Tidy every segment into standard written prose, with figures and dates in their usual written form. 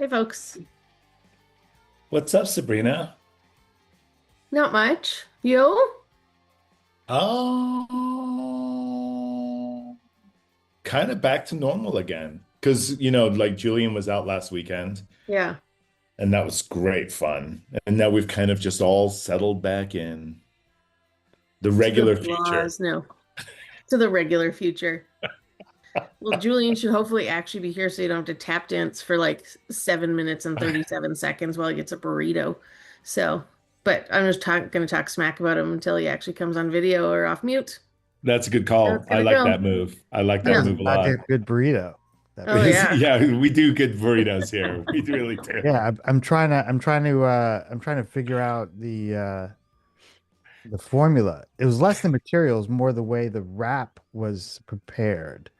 Hey, folks. What's up, Sabrina? Not much. You? Oh, kind of back to normal again. Because, like Julian was out last weekend, Yeah. and that was great fun. And now we've kind of just all settled back in the To the regular future. laws, no. To the regular future. Well, Julian should hopefully actually be here so you don't have to tap dance for like 7 minutes and 37 seconds while he gets a burrito. So, but I'm just going to talk smack about him until he actually comes on video or off mute. That's a good How call. it's I gonna like go. that move. I like that Yeah. He's move a about to lot. get a good burrito. That Oh, means, yeah. Yeah, we do good burritos here. We really do. yeah, I'm trying to figure out the formula. It was less the materials, more the way the wrap was prepared.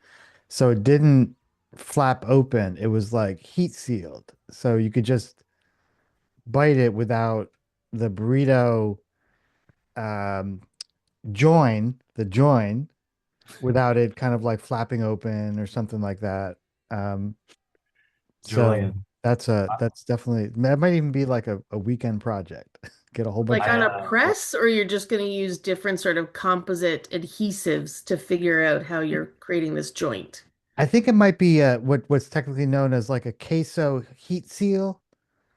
So it didn't flap open. It was like heat sealed. So you could just bite it without the burrito um join without it kind of like flapping open or something like that. Um So Julian, that's definitely that might even be like a weekend project. Get a whole bunch Like of on I a press, or you're just going to use different sort of composite adhesives to figure out how you're creating this joint. I think it might be what's technically known as like a queso heat seal.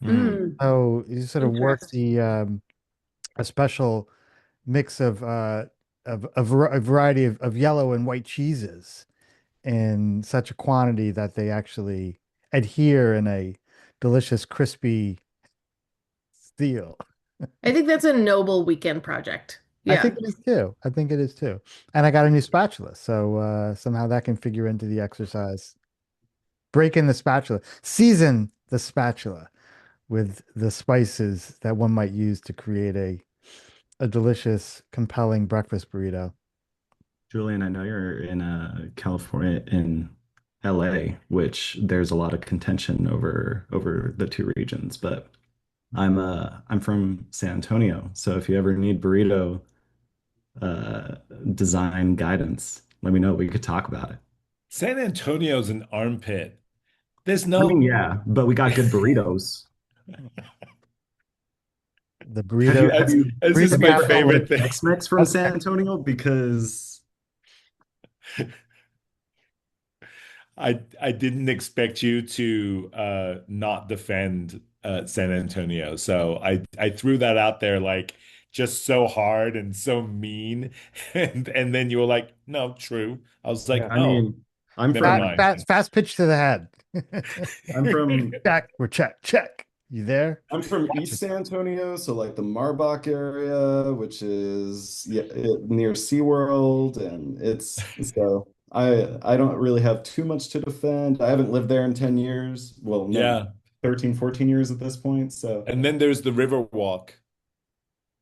Mm, So you sort of work interesting. the a special mix of a variety of yellow and white cheeses in such a quantity that they actually adhere in a delicious crispy seal. I think that's a noble weekend project. I Yeah. think it is too. I think it is too. And I got a new spatula, so somehow that can figure into the exercise. Break in the spatula, season the spatula with the spices that one might use to create a delicious, compelling breakfast burrito. Julian, I know you're in California, in LA, which there's a lot of contention over the two regions, but I'm from San Antonio, so if you ever need burrito uh design guidance, let me know. We could talk about it. San Antonio's an armpit. There's I mean, no. yeah, but we got good burritos. The Have you burrito, have you This is burrito have you my ever had like favorite thing. Tex-Mex from that's San Texas. Antonio? Because I didn't expect you to not defend San Antonio. So I threw that out there like just so hard and so mean. And then you were like, no, true. I was like, Yeah. I oh, mean, I'm never Fast, from mind. fast, fast pitch to the head. I'm from Check. We're check, check. You there? I'm from East San Antonio, so like the Marbach area, which is near SeaWorld, and it's so I don't really have too much to defend. I haven't lived there in 10 years. Well, no, Yeah. 13, 14 years at this point. So And then there's the river walk.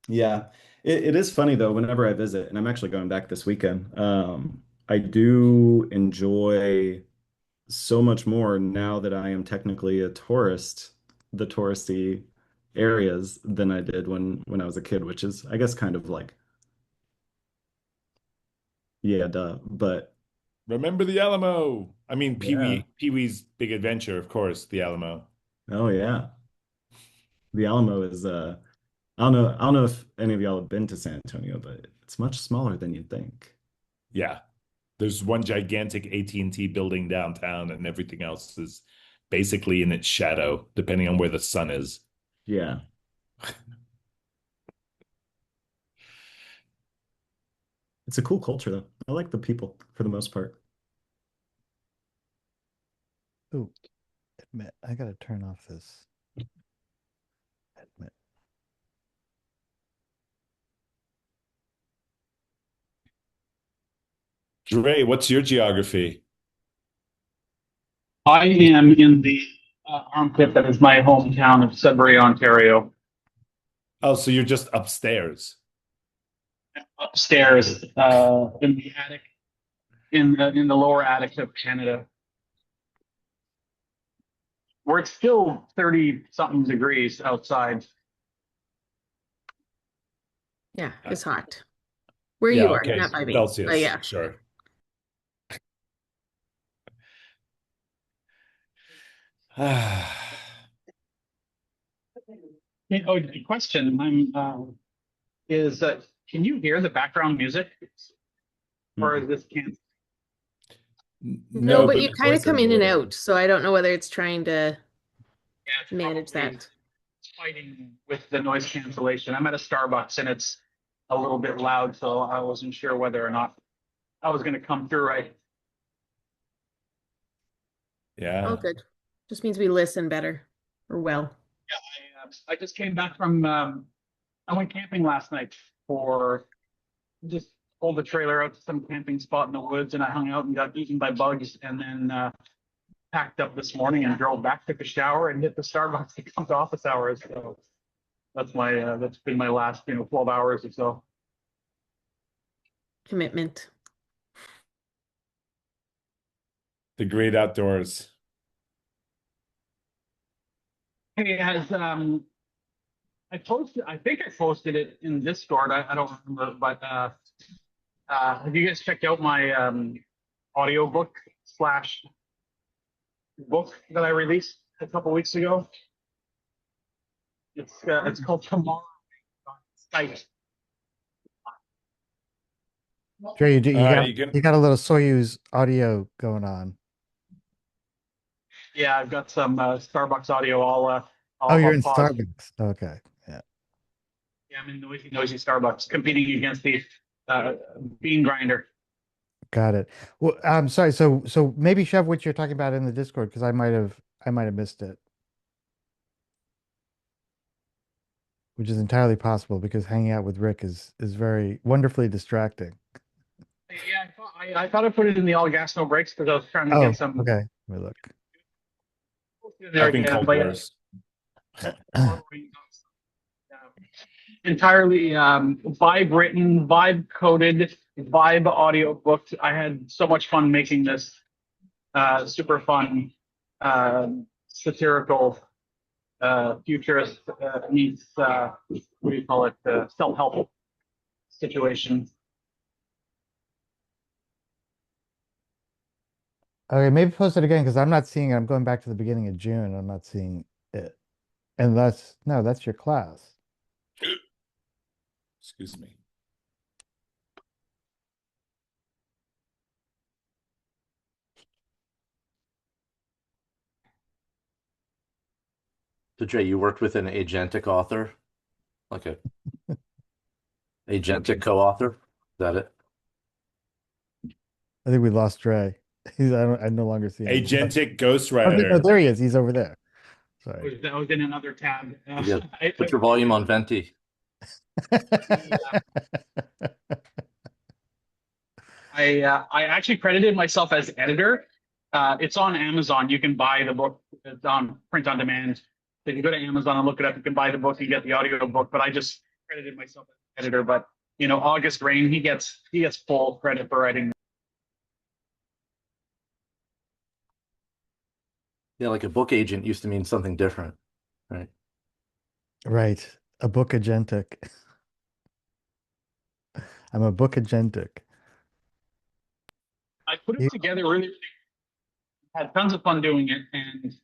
yeah. It is funny though, whenever I visit, and I'm actually going back this weekend, I do enjoy so much more now that I am technically a tourist, the touristy areas than I did when I was a kid, which is I guess kind of like yeah, duh. But Remember the Alamo. I mean, yeah. Pee-wee's Big Adventure, of course, the Alamo. Oh yeah. The Alamo is I don't know if any of y'all have been to San Antonio, but it's much smaller than you'd think. Yeah. There's one gigantic AT&T building downtown, and everything else is basically in its shadow, depending on where the sun is. Yeah. It's a cool culture though. I like the people for the most part. Ooh, admit. I gotta turn off this. Admit. Dre, what's your geography? I am in the armpit that is my hometown of Sudbury, Ontario, Oh, so you're just upstairs. upstairs in the attic, in the lower attic of Canada, where it's still 30 something degrees outside. Yeah, Uh, it's hot. Where yeah, you are, okay. not by me. But Celsius, yeah. sure. Oh, the question is can you hear the background music, or is this can't? No, No, but but you the kind of voice is come a in and little. out, so I don't know whether it's trying to Yeah, it's manage probably that. fighting with the noise cancellation. I'm at a Starbucks and it's a little bit loud, so I wasn't sure whether or not I was going to come through right. Oh, Yeah. good. Just means we listen better or well. I just came back from I went camping last night for just pulled the trailer out to some camping spot in the woods, and I hung out and got eaten by bugs, and then packed up this morning and drove back, took a shower, and hit the Starbucks to come to office hours. So that's been my last 12 hours or so. Commitment. The great outdoors. Hey, has I think I posted it in Discord. I don't remember, but have you guys checked out my audiobook slash book that I released a couple weeks ago? It's called Tomorrow on Site. Dre, you got You can. you got a little Soyuz audio going on. Yeah, I've got some Starbucks audio. Oh, you're I'll in pause. Starbucks. Okay. Yeah. Yeah, I'm in noisy Starbucks competing against the uh, bean grinder. Got it. Well, I'm sorry. So maybe shove what you're talking about in the Discord because I might have missed it, which is entirely possible because hanging out with Rick is very wonderfully distracting. Yeah, I thought I put it in the all gas no brakes because I was trying to Oh, get some okay. Let me look. in there I've been again, called but worse. entirely vibe written, vibe coded, vibe audio booked. I had so much fun making this super fun satirical futurist meets what do you call it self-help situation. Okay, maybe post it again because I'm not seeing it. I'm going back to the beginning of June. I'm not seeing it. And that's your class. Excuse me. So Jay, you worked with an agentic author, like a agentic co-author. Is that it? I think we lost Dre. I no longer see him. Agentic Oh, no, ghostwriter. there he is. He's over there. Sorry. I was in another tab. You got put your volume on venti. I actually credited myself as editor. It's on Amazon. You can buy the book. It's on print on demand. So if you go to Amazon and look it up, you can buy the book. You get the audio book. But I just credited myself as editor. But August Rain, he gets full credit for writing. Yeah, like a book agent used to mean something different, right? Right. A book agentic. I'm a book agentic. I put You- it together really, really had tons of fun doing it, and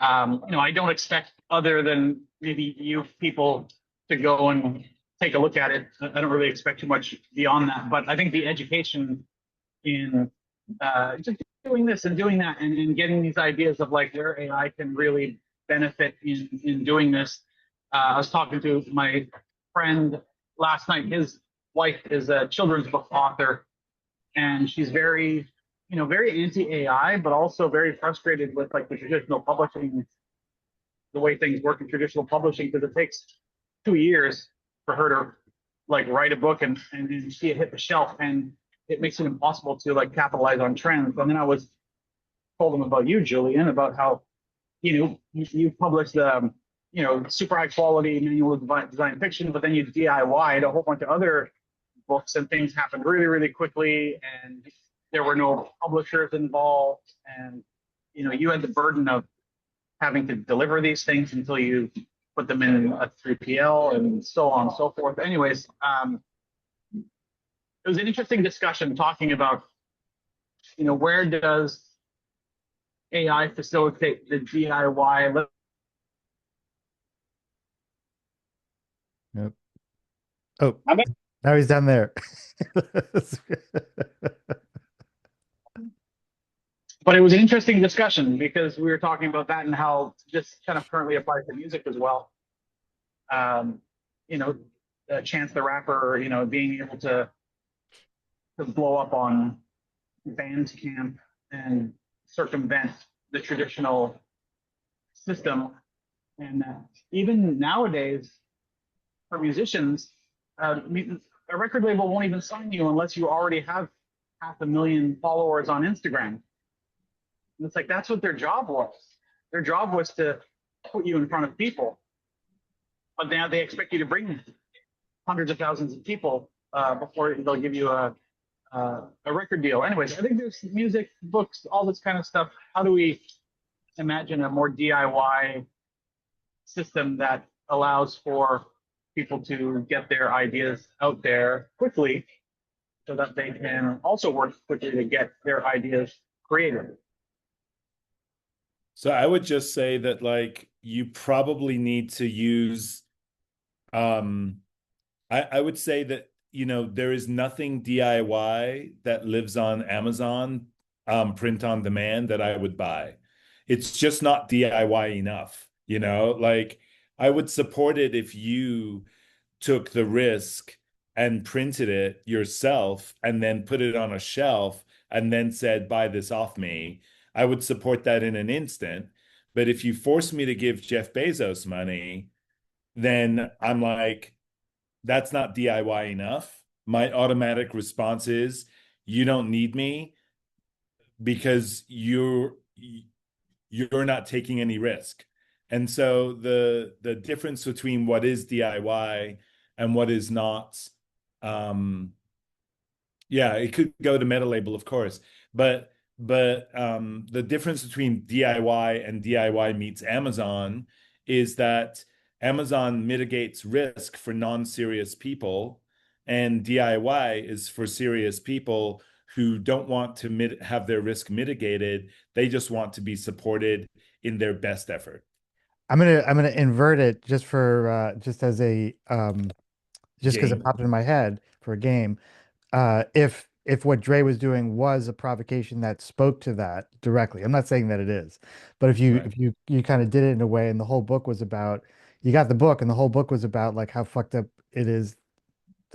I don't expect other than maybe you people to go and take a look at it. I don't really expect too much beyond that, but I think the education in just doing this and doing that and getting these ideas of like where AI can really benefit in doing this. I was talking to my friend last night. His wife is a children's book author, and she's very anti-AI, but also very frustrated with like the traditional publishing, the way things work in traditional publishing, because it takes 2 years for her to like write a book and see it hit the shelf, and it makes it impossible to like capitalize on trends. And then I was told them about you, Julian, about how you published super high quality manual design fiction, but then you DIY'd a whole bunch of other books, and things happened really, really quickly, and there were no publishers involved, and you had the burden of having to deliver these things until you put them in a 3PL and so on and so forth. Anyways, it was an interesting discussion talking about where does AI facilitate the DIY Yep. Oh, I bet- now he's down there. But it was an interesting discussion because we were talking about that and how this kind of currently applies to music as well. Um, you know, Chance the Rapper, being able to blow up on Bandcamp and circumvent the traditional system. And even nowadays, for musicians, a record label won't even sign you unless you already have 500,000 followers on Instagram. And it's like that's what their job was. Their job was to put you in front of people, but now they expect you to bring hundreds of thousands of people before they'll give you a record deal. Anyways, I think there's music, books, all this kind of stuff. How do we imagine a more DIY system that allows for people to get their ideas out there quickly so that they can also work quickly to get their ideas created? So I would just say that like you probably need to use um I would say that there is nothing DIY that lives on Amazon print on demand that I would buy. It's just not DIY enough, like I would support it if you took the risk and printed it yourself and then put it on a shelf and then said, buy this off me. I would support that in an instant. But if you force me to give Jeff Bezos money, then I'm like, that's not DIY enough. My automatic response is, you don't need me because you're not taking any risk. And so the difference between what is DIY and what is not, um, yeah, it could go to meta label, of course, but the difference between DIY and DIY meets Amazon is that Amazon mitigates risk for non-serious people, and DIY is for serious people who don't want to have their risk mitigated. They just want to be supported in their best effort. I'm gonna invert it just for just as a just because it Game. popped in my head for a game. If what Dre was doing was a provocation that spoke to that directly, I'm not saying that it is, but if you Right. if you kind of did it in a way, and the whole book was about, you got the book, and the whole book was about like how fucked up it is,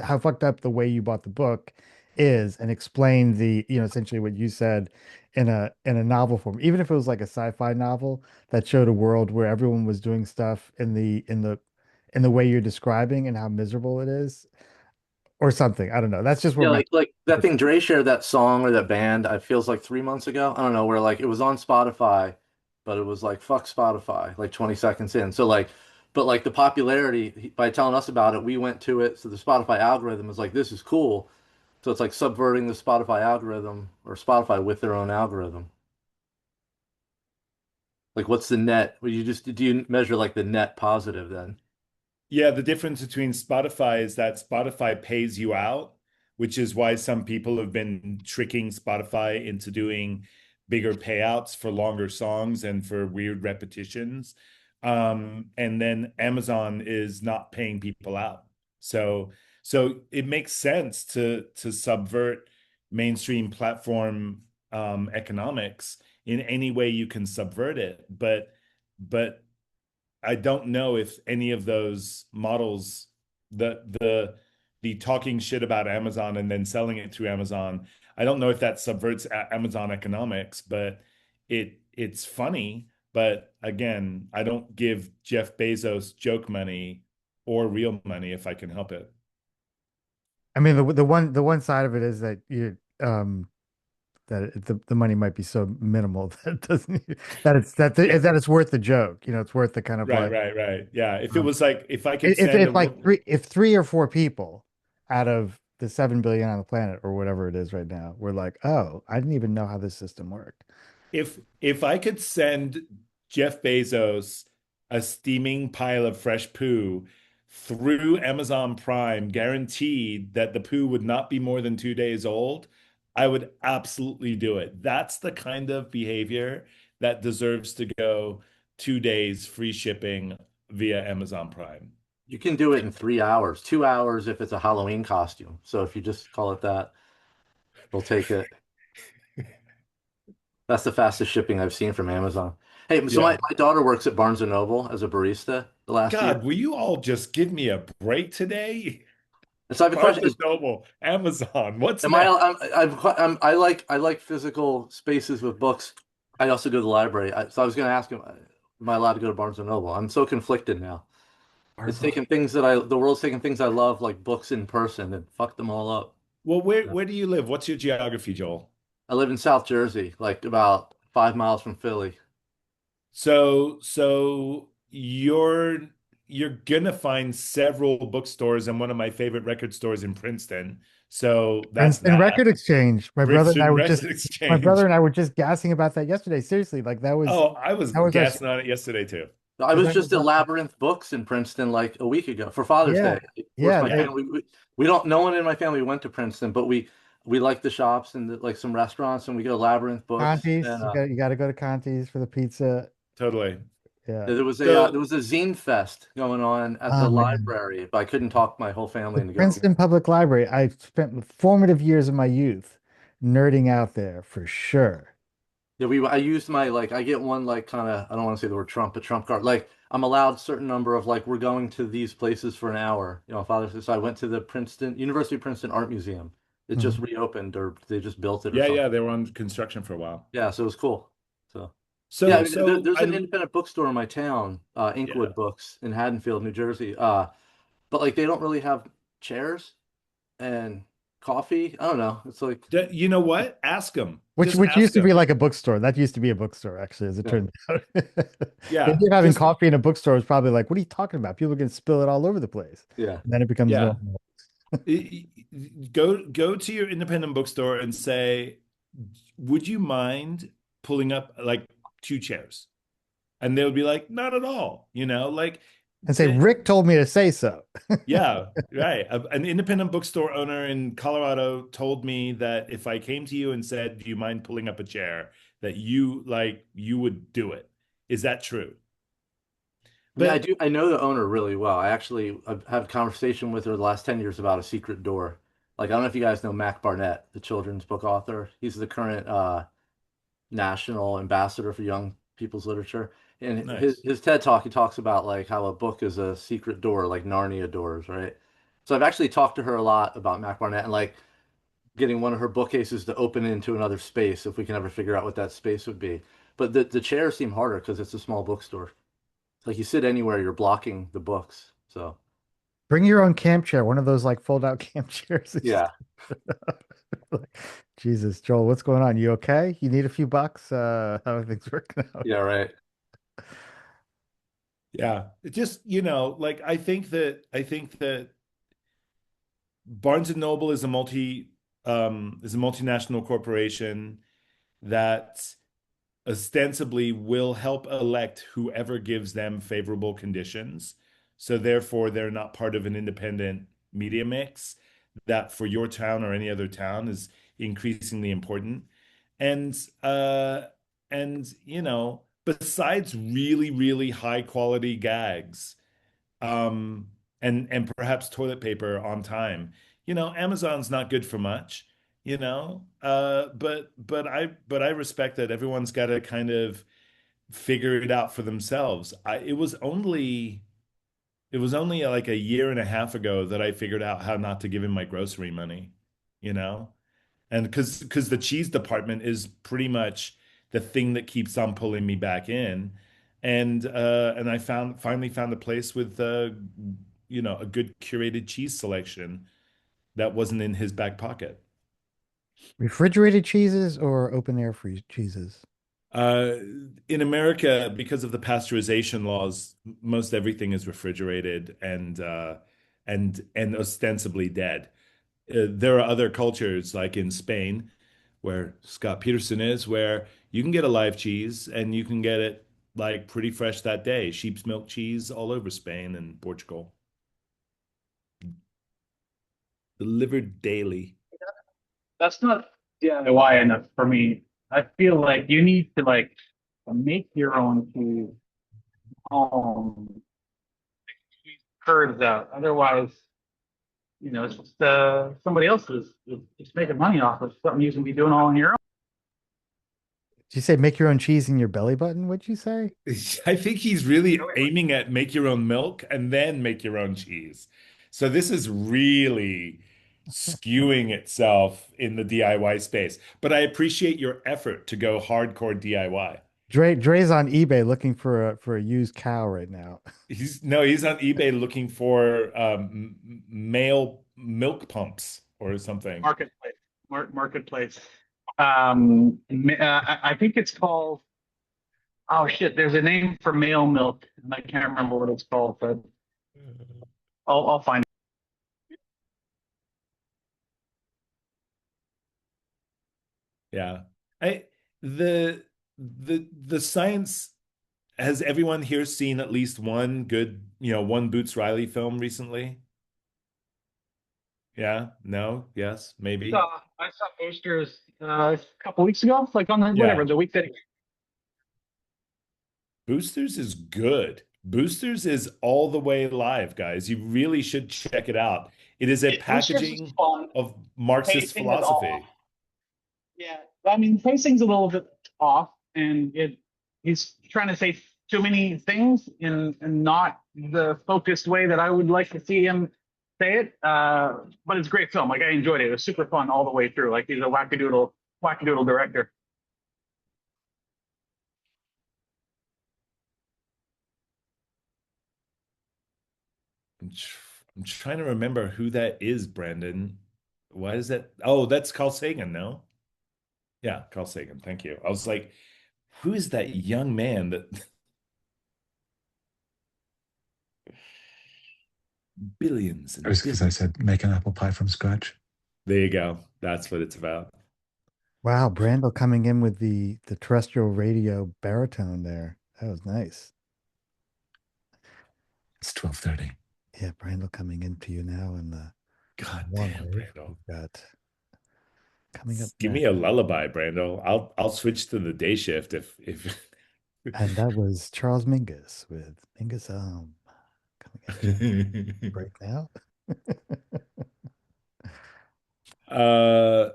how fucked up the way you bought the book is, and explain the, essentially what you said in a novel form, even if it was like a sci-fi novel that showed a world where everyone was doing stuff in the way you're describing and how miserable it is or something. I don't know. That's just where Yeah, my like that thing Dre shared, that song or that band, I feels like 3 months ago. I don't know, where like it was on Spotify, but it was like fuck Spotify, like 20 seconds in. So like, but like the popularity by telling us about it, we went to it. So the Spotify algorithm is like, this is cool. So it's like subverting the Spotify algorithm or Spotify with their own algorithm. Like what's the net? Well, do you measure like the net positive then? Yeah, the difference between Spotify is that Spotify pays you out, which is why some people have been tricking Spotify into doing bigger payouts for longer songs and for weird repetitions. And then Amazon is not paying people out. So so it makes sense to subvert mainstream platform economics in any way you can subvert it. But I don't know if any of those models, the talking shit about Amazon and then selling it through Amazon, I don't know if that subverts Amazon economics, but it's funny. But again, I don't give Jeff Bezos joke money or real money if I can help it. I mean, the one side of it is that the money might be so minimal that it doesn't, Yeah. that it's worth the joke. It's worth the kind of Right, like, right, right. Yeah. If it um, was like if I could if send a if real like three or four people out of the 7 billion on the planet or whatever it is right now were like, oh, I didn't even know how this system worked. if I could send Jeff Bezos a steaming pile of fresh poo through Amazon Prime, guaranteed that the poo would not be more than 2 days old, I would absolutely do it. That's the kind of behavior that deserves to go 2 days free shipping via Amazon Prime. You can do it in 3 hours, 2 hours if it's a Halloween costume. So if you just call it that, they'll take it. That's the fastest shipping I've seen from Amazon. Hey, so Yeah. my daughter works at Barnes& and Noble as a barista the last year. God, will you all just give me a break today? And so I have a Barnes question. and Noble, Amazon, what's Am I, next? I like physical spaces with books. I also go to the library. So I was going to ask him, am I allowed to go to Barnes& and Noble? I'm so conflicted now. It's Barnes. taking things the world's taking things I love, like books in person, and fuck them all up. Well, Yeah. where do you live? What's your geography, Joel? I live in South Jersey, like about 5 miles from Philly. So you're gonna find several bookstores and one of my favorite record stores in Princeton. So that's Princeton that. Record Exchange. Princeton Record My brother Exchange. and I were just gassing about that yesterday. Seriously, like Oh, I was that was our gassing on it yesterday too. I because was I just at was Labyrinth Books in Princeton like a week ago for Father's yeah, Day. Of course, yeah. my They Yeah. family we don't no one in my family went to Princeton, but we like the shops and like some restaurants, and we go to Labyrinth Books. Conti's. And You got to go to Conti's for the pizza. Totally. Yeah. there So was a zine fest going on at the Oh man, library, but I couldn't talk my whole family the into going. Princeton Public Library. I spent the formative years of my youth nerding out there for sure. Yeah, I used my like I get one like kind of I don't want to say the word Trump, but Trump card. Like I'm allowed certain number of like we're going to these places for an hour. Father says so I went to the University of Princeton Art Museum. It just Mhm. reopened or they just built it or yeah, something. yeah, they were on construction for a while. Yeah, so it was cool. So yeah, I So mean, so there's an I independent bookstore in my town, yeah. Inkwood Books in Haddonfield, New Jersey. But like they don't really have chairs and coffee. I don't know. It's like You know what? Ask them. Which Just which used ask to be them. like a bookstore. That used to be a bookstore, actually, as it yeah, turned out. The Yeah. idea of having Just coffee in a bookstore is probably like, what are you talking about? People are going to spill it all over the place. yeah. And then it becomes yeah. normal. Go to your independent bookstore and say, would you mind pulling up like two chairs? And they'll be like, not at all. Like And say, the, Rick told me to say so. yeah, right. An independent bookstore owner in Colorado told me that if I came to you and said, do you mind pulling up a chair, that you would do it. Is that true? I mean, I But do. I know the owner really well. I've had a conversation with her the last 10 years about a secret door. Like, I don't know if you guys know Mac Barnett, the children's book author. He's the current national ambassador for young people's literature. And nice. his TED Talk, he talks about like how a book is a secret door, like Narnia doors, right? So I've actually talked to her a lot about Mac Barnett and like getting one of her bookcases to open into another space if we can ever figure out what that space would be. But the chairs seem harder because it's a small bookstore. Like you sit anywhere, you're blocking the books. So Bring your own camp chair, one of those like fold out camp chairs. It's just yeah, like, Jesus, Joel, what's going on? You okay? You need a few bucks? How are things working out? yeah, right. Yeah. It just, like I think that Barnes and Noble is a multinational corporation that ostensibly will help elect whoever gives them favorable conditions. So therefore, they're not part of an independent media mix that for your town or any other town is increasingly important. And besides really, really high quality gags, um, and perhaps toilet paper on time. Amazon's not good for much, but I respect that everyone's got to kind of figure it out for themselves. It was only like a year and a half ago that I figured out how not to give him my grocery money, you know? And because the cheese department is pretty much the thing that keeps on pulling me back in. And I finally found a place with a good curated cheese selection that wasn't in his back pocket. Refrigerated cheeses or open air freeze cheeses? Uh, in America, because of the pasteurization laws, most everything is refrigerated and ostensibly dead. There are other cultures like in Spain, where Scott Peterson is, where you can get a live cheese and you can get it like pretty fresh that day. Sheep's milk cheese all over Spain and Portugal, delivered daily. That's not DIY enough for me. I feel like you need to like make your own food home. curves out. Otherwise, it's just somebody else's. It's making money off of something you can be doing all on your own. Did you say make your own cheese in your belly button? What'd you say? I think he's really aiming at make your own milk and then make your own cheese. So this is really skewing itself in the DIY space. But I appreciate your effort to go hardcore DIY. Dre's on eBay looking for a used cow right now. He's on eBay looking for male milk pumps or something. Marketplace, marketplace. I think it's called. Oh shit! There's a name for male milk, and I can't remember what it's called, but I'll find it. Yeah. I the science, has everyone here seen at least one good, one Boots Riley film recently? Yeah, no, yes, maybe. I saw posters a couple weeks ago, like on the Yeah. whatever the week that. Boosters is good. Boosters is all the way live, guys. You really should check it out. It is a Boosters is packaging fun. of Marxist Pacing is off. philosophy. Yeah, I mean, pacing's a little bit off, and he's trying to say too many things in not the focused way that I would like to see him say it. But it's a great film. Like I enjoyed it. It was super fun all the way through. Like he's a wackadoodle director. I'm, tr I'm trying to remember who that is, Brandon. Why is that? Oh, that's Carl Sagan, no? Yeah, Carl Sagan. Thank you. I was like, who is that young man that billions and It was because I billions? said make an apple pie from scratch. There you go. That's what it's about. Wow, Brandel coming in with the terrestrial radio baritone there. That was nice. It's 12:30. Yeah, Brandel coming into you now in the God long damn, wave. Brando. We've got coming up Give next. me a lullaby, Brando. I'll switch to the day shift if And that was Charles Mingus with Mingus coming at you right now. uh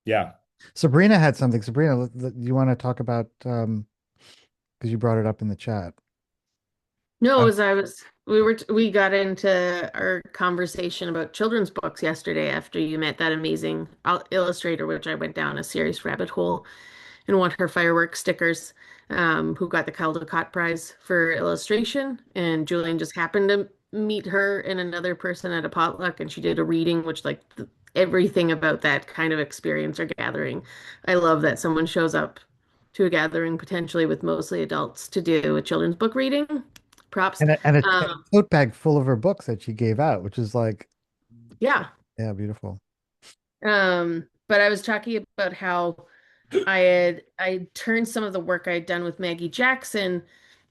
yeah. Sabrina had something. Sabrina, you want to talk about because you brought it up in the chat. No, as we got into our conversation about children's books yesterday after you met that amazing illustrator, which I went down a serious rabbit hole and won her fireworks stickers, who got the Caldecott Prize for illustration. And Julian just happened to meet her and another person at a potluck, and she did a reading, which like everything about that kind of experience or gathering. I love that someone shows up to a gathering potentially with mostly adults to do a children's book reading. Props. And a tote bag full of her books that she gave out, which is like, Yeah. yeah, beautiful. But I was talking about how I turned some of the work I had done with Maggie Jackson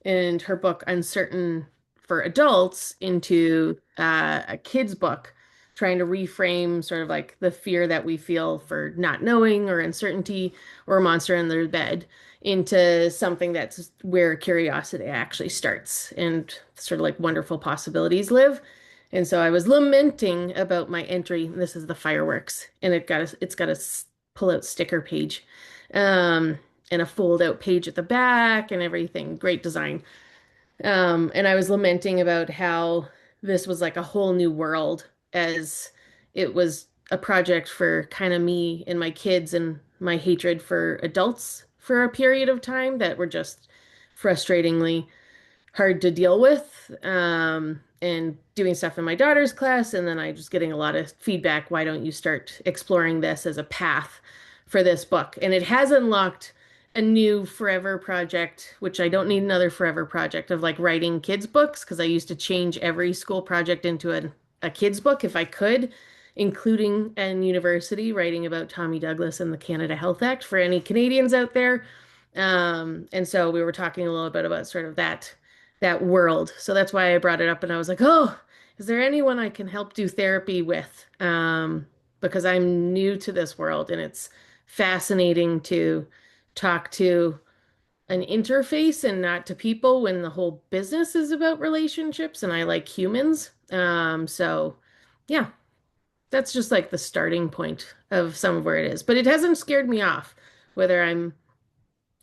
and her book Uncertain for Adults into a kid's book, trying to reframe sort of like the fear that we feel for not knowing or uncertainty or a monster in their bed into something that's where curiosity actually starts and sort of like wonderful possibilities live. And so I was lamenting about my entry. This is the fireworks, and it's got a pull out sticker page, um, and a fold out page at the back and everything. Great design. And I was lamenting about how this was like a whole new world as it was a project for kind of me and my kids and my hatred for adults for a period of time that were just frustratingly hard to deal with, and doing stuff in my daughter's class. And then I was getting a lot of feedback. Why don't you start exploring this as a path for this book? And it has unlocked a new forever project, which I don't need another forever project of like writing kids' books because I used to change every school project into a kids' book if I could, including in university, writing about Tommy Douglas and the Canada Health Act for any Canadians out there. And so we were talking a little bit about sort of that world. So that's why I brought it up and I was like, oh, is there anyone I can help do therapy with? Because I'm new to this world and it's fascinating to talk to an interface and not to people when the whole business is about relationships and I like humans. So yeah, that's just like the starting point of some of where it is. But it hasn't scared me off, whether I'm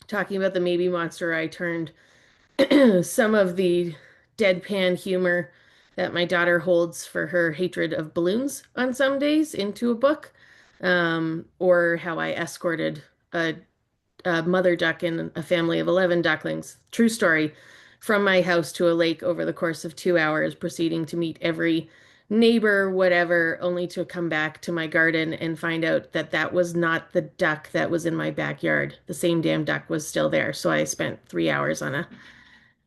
talking about the maybe monster I turned some of the deadpan humor that my daughter holds for her hatred of balloons on some days into a book, or how I escorted a mother duck and a family of 11 ducklings, true story, from my house to a lake over the course of 2 hours, proceeding to meet every neighbor, whatever, only to come back to my garden and find out that that was not the duck that was in my backyard. The same damn duck was still there. So I spent 3 hours on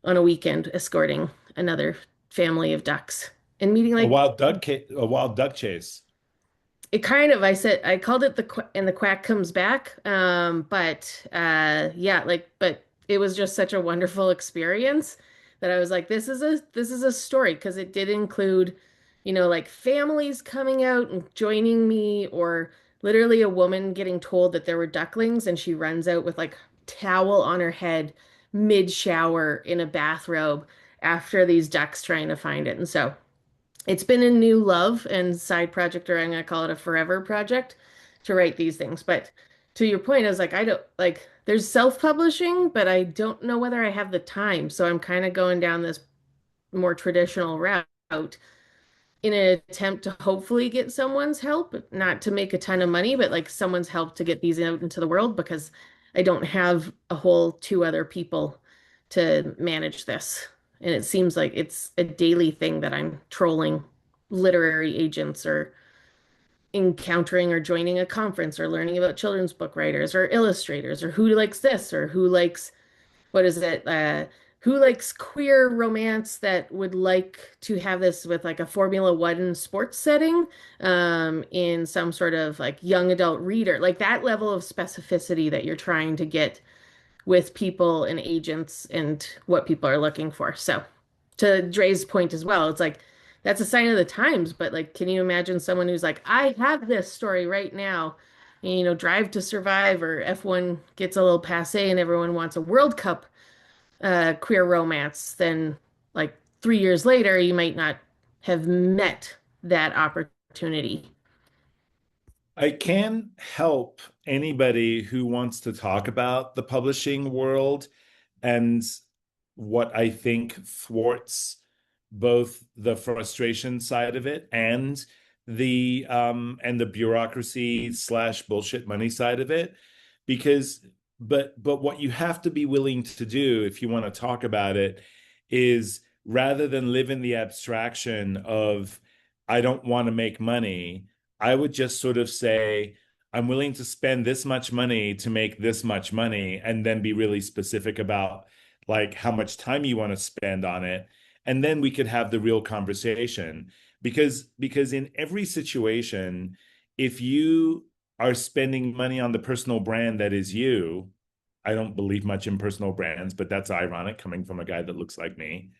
a weekend escorting another family of ducks and meeting like A wild duck chase. it kind of, I said, I called it and the quack comes back. But yeah, like, but it was just such a wonderful experience that I was like, this is a story because it did include, like families coming out and joining me, or literally a woman getting told that there were ducklings and she runs out with like towel on her head mid shower in a bathrobe after these ducks trying to find it. And so it's been a new love and side project, or I'm going to call it a forever project, to write these things. But to your point, I was like, I don't like, there's self-publishing, but I don't know whether I have the time. So I'm kind of going down this more traditional route in an attempt to hopefully get someone's help, not to make a ton of money, but like someone's help to get these out into the world because I don't have a whole two other people to manage this. And it seems like it's a daily thing that I'm trolling literary agents or encountering or joining a conference or learning about children's book writers or illustrators or who likes this or who likes what is it? Who likes queer romance that would like to have this with like a Formula One sports setting, in some sort of like young adult reader, like that level of specificity that you're trying to get with people and agents and what people are looking for. So, to Dre's point as well, it's like that's a sign of the times, but like, can you imagine someone who's like, I have this story right now? And, Drive to Survive or F1 gets a little passe and everyone wants a World Cup queer romance, then like 3 years later, you might not have met that opportunity. I can help anybody who wants to talk about the publishing world and what I think thwarts both the frustration side of it and the bureaucracy slash bullshit money side of it. Because but what you have to be willing to do if you want to talk about it is rather than live in the abstraction of I don't want to make money, I would just sort of say, I'm willing to spend this much money to make this much money, and then be really specific about like how much time you want to spend on it. And then we could have the real conversation. Because in every situation, if you are spending money on the personal brand that is you, I don't believe much in personal brands, but that's ironic coming from a guy that looks like me.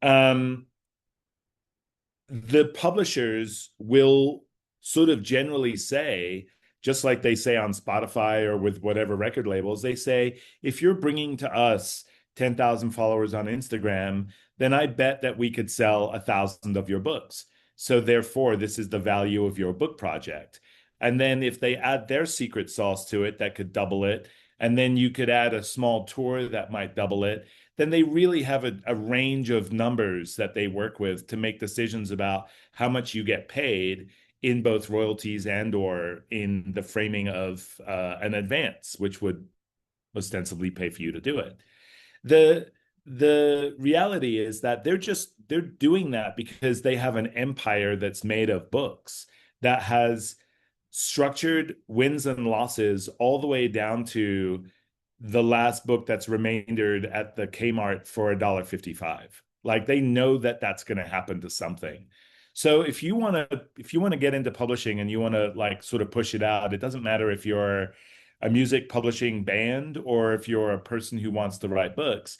Um, the publishers will sort of generally say, just like they say on Spotify or with whatever record labels, they say, if you're bringing to us 10,000 followers on Instagram, then I bet that we could sell 1,000 of your books. So therefore, this is the value of your book project. And then if they add their secret sauce to it, that could double it. And then you could add a small tour that might double it. Then they really have a range of numbers that they work with to make decisions about how much you get paid in both royalties and or in the framing of an advance, which would ostensibly pay for you to do it. The reality is that they're doing that because they have an empire that's made of books that has structured wins and losses all the way down to the last book that's remaindered at the Kmart for $1.55. Like they know that that's going to happen to something. So if you want to get into publishing and you want to like sort of push it out, it doesn't matter if you're a music publishing band or if you're a person who wants to write books.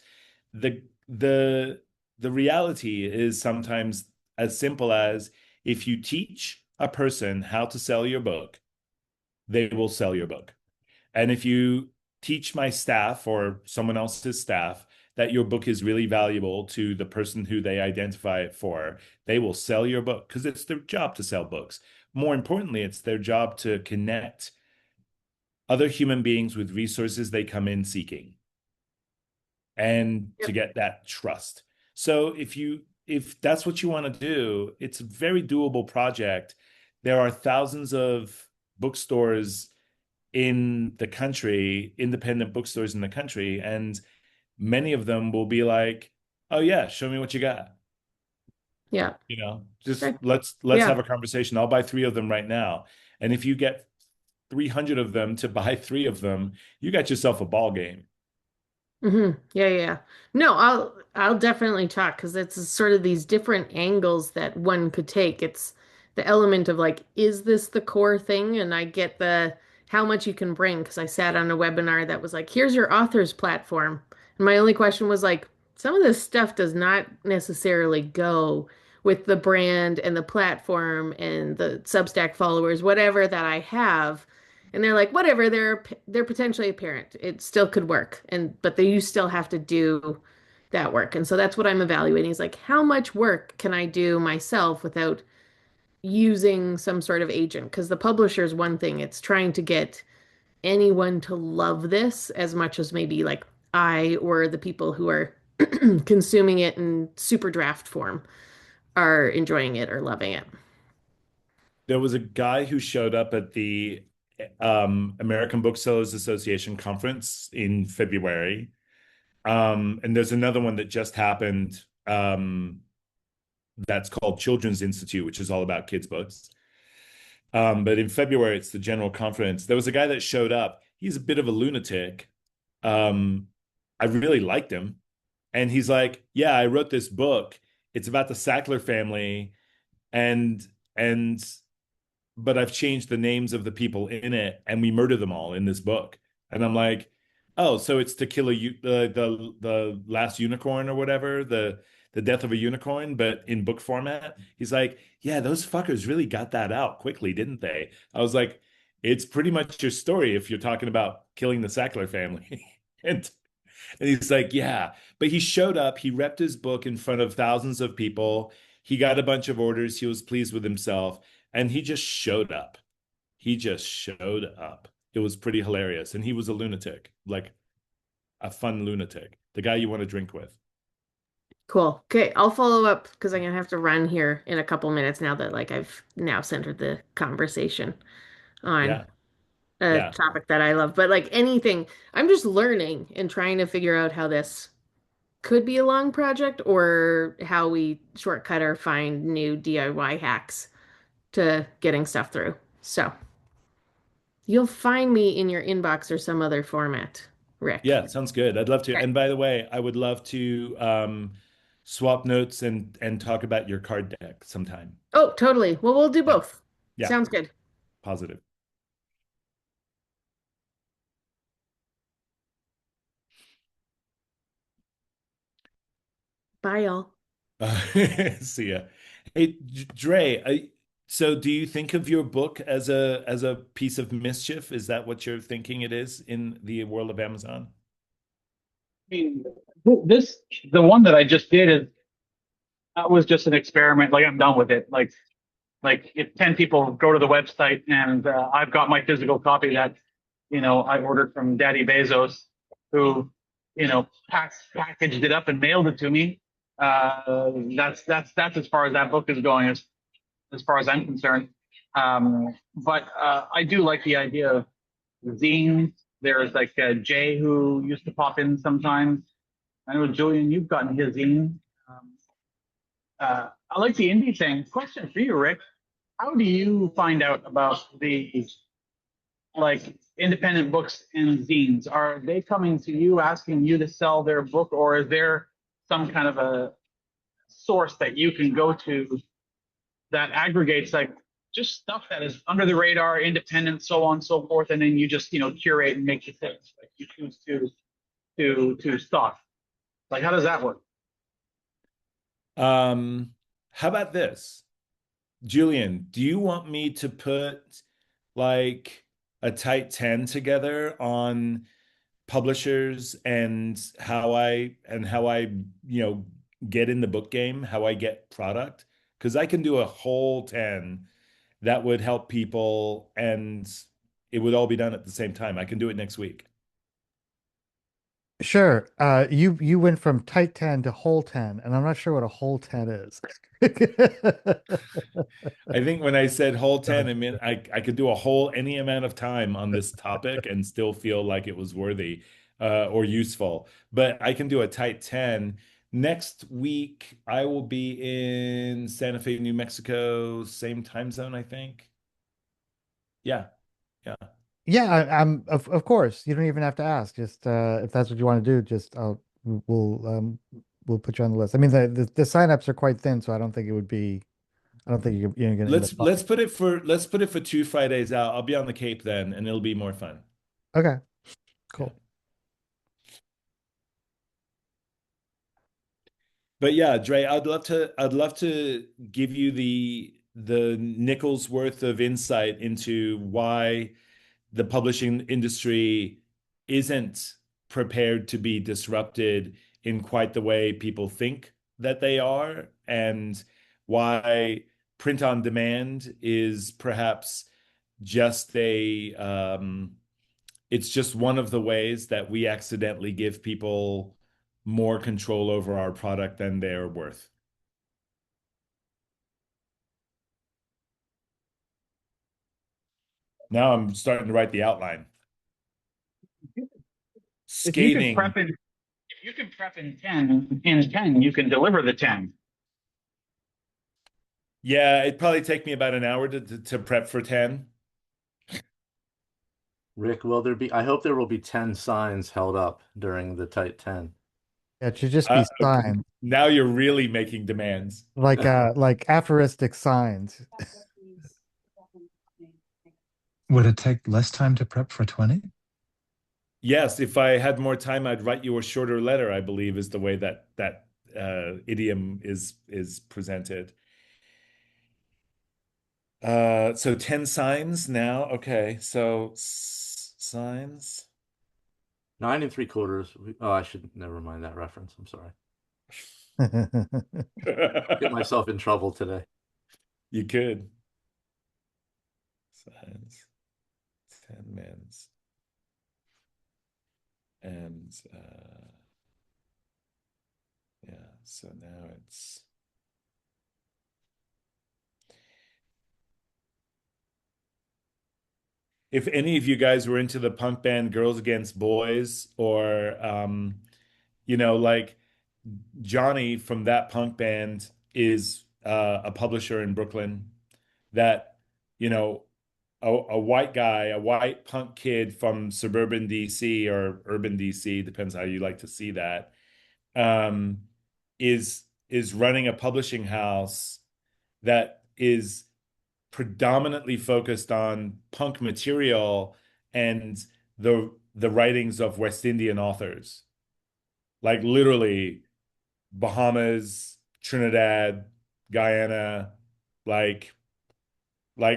The the the reality is sometimes as simple as if you teach a person how to sell your book, they will sell your book. And if you teach my staff or someone else's staff that your book is really valuable to the person who they identify it for, they will sell your book because it's their job to sell books. More importantly, it's their job to connect other human beings with resources they come in seeking and to Yep. get that trust. So if that's what you want to do, it's a very doable project. There are thousands of bookstores in the country, independent bookstores in the country, and many of them will be like, "Oh yeah, show me what you got." Yeah. Just Okay. let's Yeah. have a conversation. I'll buy three of them right now. And if you get 300 of them to buy three of them, you got yourself a ball game. Yeah, yeah, yeah. No, I'll definitely talk because it's sort of these different angles that one could take. It's the element of like, is this the core thing? And I get the how much you can bring because I sat on a webinar that was like, here's your author's platform. And my only question was like, some of this stuff does not necessarily go with the brand and the platform and the Substack followers, whatever that I have. And they're like, whatever, they're potentially a parent. It still could work. But you still have to do that work. And so that's what I'm evaluating is like, how much work can I do myself without using some sort of agent? Because the publisher is one thing. It's trying to get anyone to love this as much as maybe like I or the people who are consuming it in super draft form are enjoying it or loving it. There was a guy who showed up at the American Booksellers Association conference in February. And there's another one that just happened that's called Children's Institute, which is all about kids' books. But in February, it's the general conference. There was a guy that showed up. He's a bit of a lunatic. Um, I really liked him. And he's like, yeah, I wrote this book. It's about the Sackler family, and and but I've changed the names of the people in it, and we murder them all in this book. And I'm like, oh, so it's to kill the last unicorn or whatever, the death of a unicorn, but in book format. He's like, yeah, those fuckers really got that out quickly, didn't they? I was like, it's pretty much your story if you're talking about killing the Sackler family. and and he's like, yeah. But he showed up, he repped his book in front of thousands of people. He got a bunch of orders. He was pleased with himself. And he just showed up. He just showed up. It was pretty hilarious. And he was a lunatic, like a fun lunatic, the guy you want to drink with. Cool. Okay, I'll follow up because I'm gonna have to run here in a couple minutes now that like I've now centered the conversation on Yeah. a Yeah. topic that I love. But like anything, I'm just learning and trying to figure out how this could be a long project or how we shortcut or find new DIY hacks to getting stuff through. So you'll find me in your inbox or some other format, Rick. Yeah. Sounds good. I'd love to. Okay. And by the way, I would love to swap notes and talk about your card deck sometime. Oh, totally. Well, we'll do Yeah. both. Yeah. Sounds good. Positive. Bye, y'all. See ya. Hey, Dre, so do you think of your book as a piece of mischief? Is that what you're thinking it is in the world of Amazon? I mean, this the one that I just did is that was just an experiment. Like I'm done with it. Like if 10 people go to the website and I've got my physical copy that I ordered from Daddy Bezos, who packaged it up and mailed it to me. That's as far as that book is going, as far as I'm concerned. But I do like the idea of zines. There's like Jay who used to pop in sometimes. I know Julian, you've gotten his zine. Um, I like the indie thing. Question for you, Rick. How do you find out about the like independent books and zines? Are they coming to you asking you to sell their book, or is there some kind of a source that you can go to that aggregates like just stuff that is under the radar, independent, so on and so forth, and then you just curate and make the things like you choose to stock? Like how does that work? How about this? Julian, do you want me to put like a tight 10 together on publishers and how I get in the book game, how I get product, because I can do a whole 10 that would help people, and it would all be done at the same time. I can do it next week. Sure. You went from tight 10 to whole 10, and I'm not sure what a whole 10 is. I think when I said whole 10, I mean I could do a whole any amount of time on this topic and still feel like it was worthy or useful. But I can do a tight 10. Next week, I will be in Santa Fe, New Mexico, same time zone, I think. Yeah, yeah. Yeah, I'm of course. You don't even have to ask. Just if that's what you want to do, just we'll put you on the list. I mean the signups are quite thin, so I don't think it would be I don't think you're gonna end up Let's put it for 2 Fridays out. I'll be on the Cape then, and it'll be more fun. Okay, Yeah. cool. But yeah, Dre, I'd love to give you the nickels worth of insight into why the publishing industry isn't prepared to be disrupted in quite the way people think that they are, and why print on demand is perhaps just a it's just one of the ways that we accidentally give people more control over our product than they're worth. Now I'm starting to write the outline. If you could Scathing. prep in, if you could prep in ten, you can deliver the 10. Yeah, it'd probably take me about an hour to prep for 10. Rick, will there be? I hope there will be 10 signs held up during the tight 10. Yeah, it should just be signs, Now you're really making demands. like aphoristic signs. Would it take less time to prep for 20? Yes, if I had more time, I'd write you a shorter letter, I believe is the way that idiom is presented. So 10 signs now. Okay, so signs. 9 3/4. Oh, I should never mind that reference. I'm sorry. Get myself in trouble today. You could. Signs. 10 men's. And yeah, so now it's if any of you guys were into the punk band Girls Against Boys, or like Johnny from that punk band is a publisher in Brooklyn that, you know, a white guy, a white punk kid from suburban DC or urban DC, depends how you like to see that, um, is running a publishing house that is predominantly focused on punk material and the writings of West Indian authors, like literally Bahamas, Trinidad, Guyana, like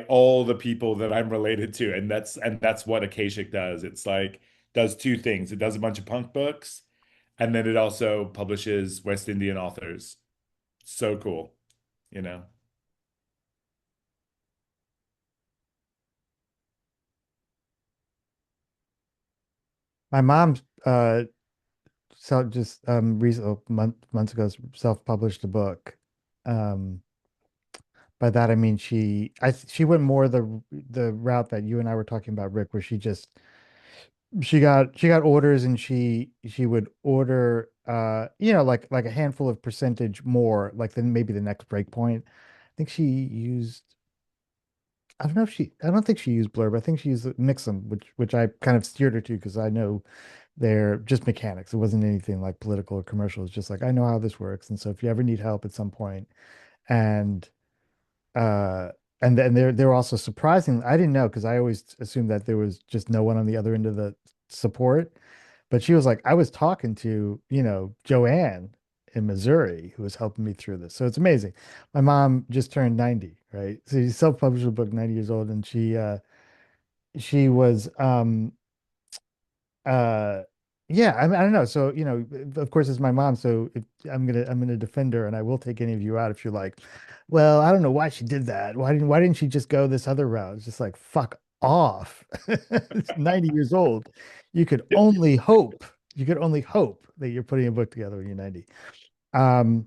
all the people that I'm related to, and that's what Akashic does. It's like does two things. It does a bunch of punk books, and then it also publishes West Indian authors. So cool, you know. My mom's so just recent months ago self-published a book. Um, by that I mean she went more the route that you and I were talking about, Rick, where she got orders and she would order like a handful of percentage more like then maybe the next break point. I think she used I don't think she used Blurb. I think she used Mixum, which I kind of steered her to because I know they're just mechanics. It wasn't anything like political or commercial. It's just like I know how this works. And so if you ever need help at some point, and uh and then they're also surprising. I didn't know because I always assumed that there was just no one on the other end of the support. But she was like, I was talking to, Joanne in Missouri who was helping me through this. So it's amazing. My mom just turned 90, right? So she self-published a book, 90 years old, and she was uh Yeah, I don't know. So, of course, it's my mom. So if I'm gonna defend her, and I will take any of you out if you're like, well, I don't know why she did that. Why didn't she just go this other route? It's just like fuck off. It's 90 years old. You could only hope. You could only hope that you're putting a book together when you're 90. Um,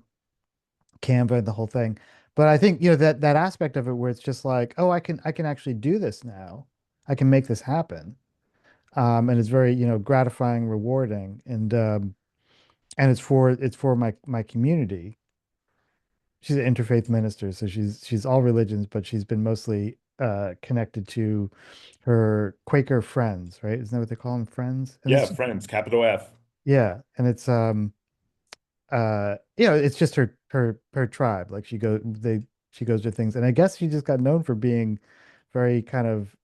Canva and the whole thing. But I think, that aspect of it where it's just like, oh, I can actually do this now. I can make this happen. And it's very, gratifying, rewarding, and it's for my community. She's an interfaith minister, so she's all religions, but she's been mostly connected to her Quaker friends, right? Isn't that what they call them, friends? And Yeah, it's friends, capital F. yeah, and it's just her tribe. Like she goes to things, and I guess she just got known for being very kind of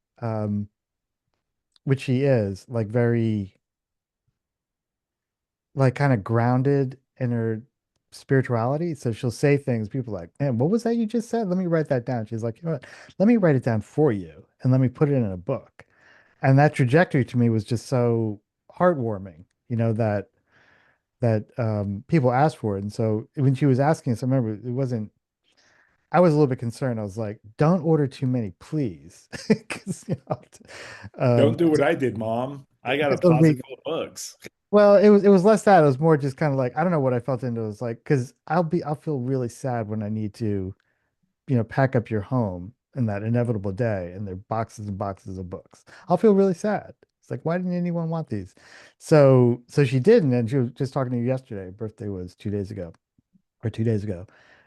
which she is, like very like kind of grounded in her spirituality. So she'll say things, people are like, man, what was that you just said? Let me write that down. She's like, you know what? Let me write it down for you and let me put it in a book. And that trajectory to me was just so heartwarming, that people asked for it. And so when she was asking us, I remember it wasn't, I was a little bit concerned. I was like, don't order too many, please. Because, Don't do what I did, Mom. I got a it'll closet be full of books. Well, it was less that. It was more just kind of like I don't know what I felt into. It was like because I'll feel really sad when I need to, pack up your home in that inevitable day and there are boxes and boxes of books. I'll feel really sad. It's like why didn't anyone want these? So she didn't, and she was just talking to you yesterday. Her birthday was 2 days ago or 2 days ago.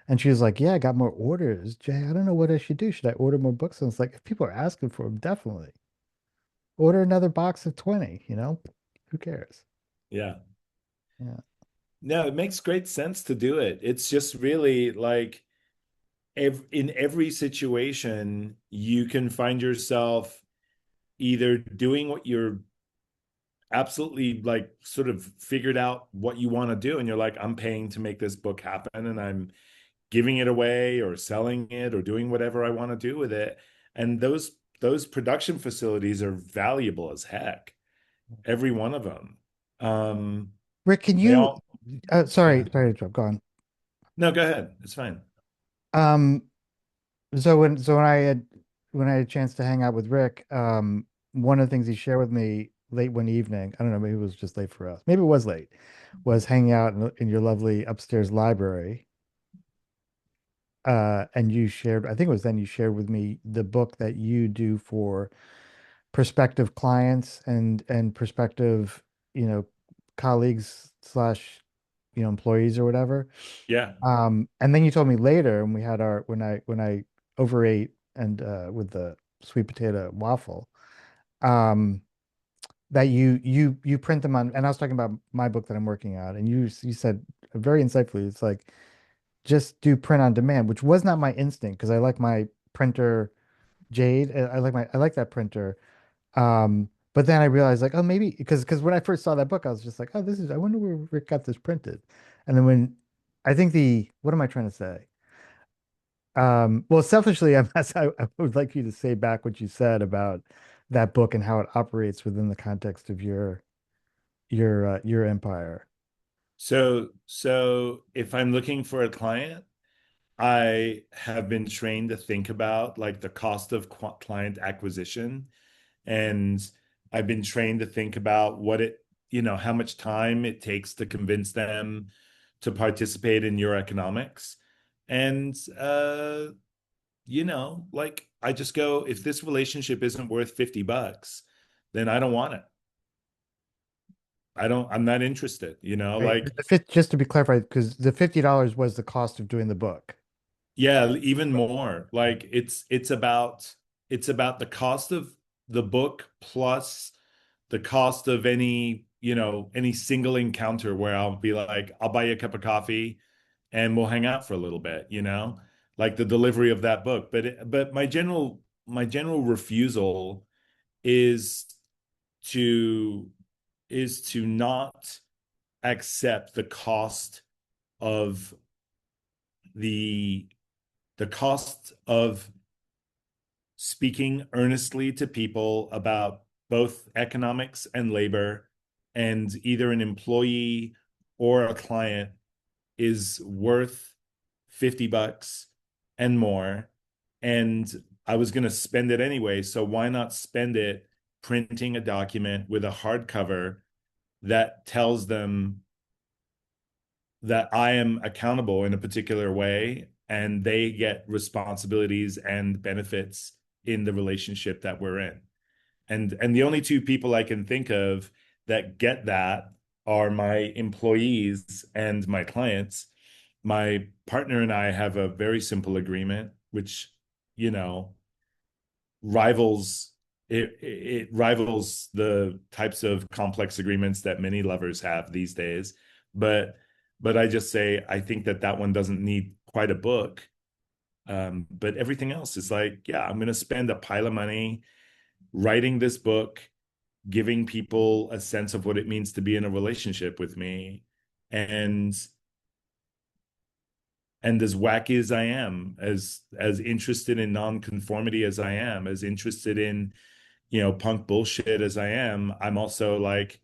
And she was like, yeah, I got more orders. Jay, I don't know what I should do. Should I order more books? And it's like, if people are asking for them, definitely order another box of 20, Who cares? Yeah. Yeah. No, it makes great sense to do it. It's just really like in every situation, you can find yourself either doing what you're absolutely like sort of figured out what you want to do, and you're like, I'm paying to make this book happen, and I'm giving it away or selling it or doing whatever I want to do with it. And those production facilities are valuable as heck, every one of them. Rick, can They you all, sorry, yeah. sorry to interrupt. Go on. No, go ahead. It's fine. Um, so when I had a chance to hang out with Rick, one of the things he shared with me late one evening, I don't know, maybe it was just late for us. Maybe it was late, was hanging out in your lovely upstairs library. And you shared, I think it was then you shared with me the book that you do for prospective clients and prospective, you know, colleagues slash, employees or whatever. Yeah. And then you told me later, and we had our when I overate and with the sweet potato waffle, um, that you print them on. And I was talking about my book that I'm working on, and you said very insightfully, it's like just do print on demand, which was not my instinct because I like my printer Jade. I like that printer. But then I realized like, oh, maybe because when I first saw that book, I was just like, oh, I wonder where Rick got this printed. And then when I think what am I trying to say? Well, selfishly, I would like you to say back what you said about that book and how it operates within the context of your empire. So if I'm looking for a client, I have been trained to think about like the cost of client acquisition, and I've been trained to think about how much time it takes to convince them to participate in your economics. And like I just go, if this relationship isn't worth $50, then I don't want it. I'm not interested, Right. like Just to be clarified, because the $50 was the cost of doing the book. yeah, even more. Like it's about the cost of the book plus the cost of any single encounter where I'll be like, I'll buy you a cup of coffee and we'll hang out for a little bit, like the delivery of that book. But my general refusal is to not accept of the the cost of speaking earnestly to people about both economics and labor and either an employee or a client is worth $50 and more, and I was going to spend it anyway, so why not spend it printing a document with a hardcover that tells them that I am accountable in a particular way and they get responsibilities and benefits in the relationship that we're in. And the only two people I can think of that get that are my employees and my clients. My partner and I have a very simple agreement, which, you know, rivals it rivals the types of complex agreements that many lovers have these days. But I just say I think that that one doesn't need quite a book. But everything else is like, yeah, I'm going to spend a pile of money writing this book, giving people a sense of what it means to be in a relationship with me. And as wacky as I am, as interested in nonconformity as I am, as interested in, you know, punk bullshit as I am, I'm also like,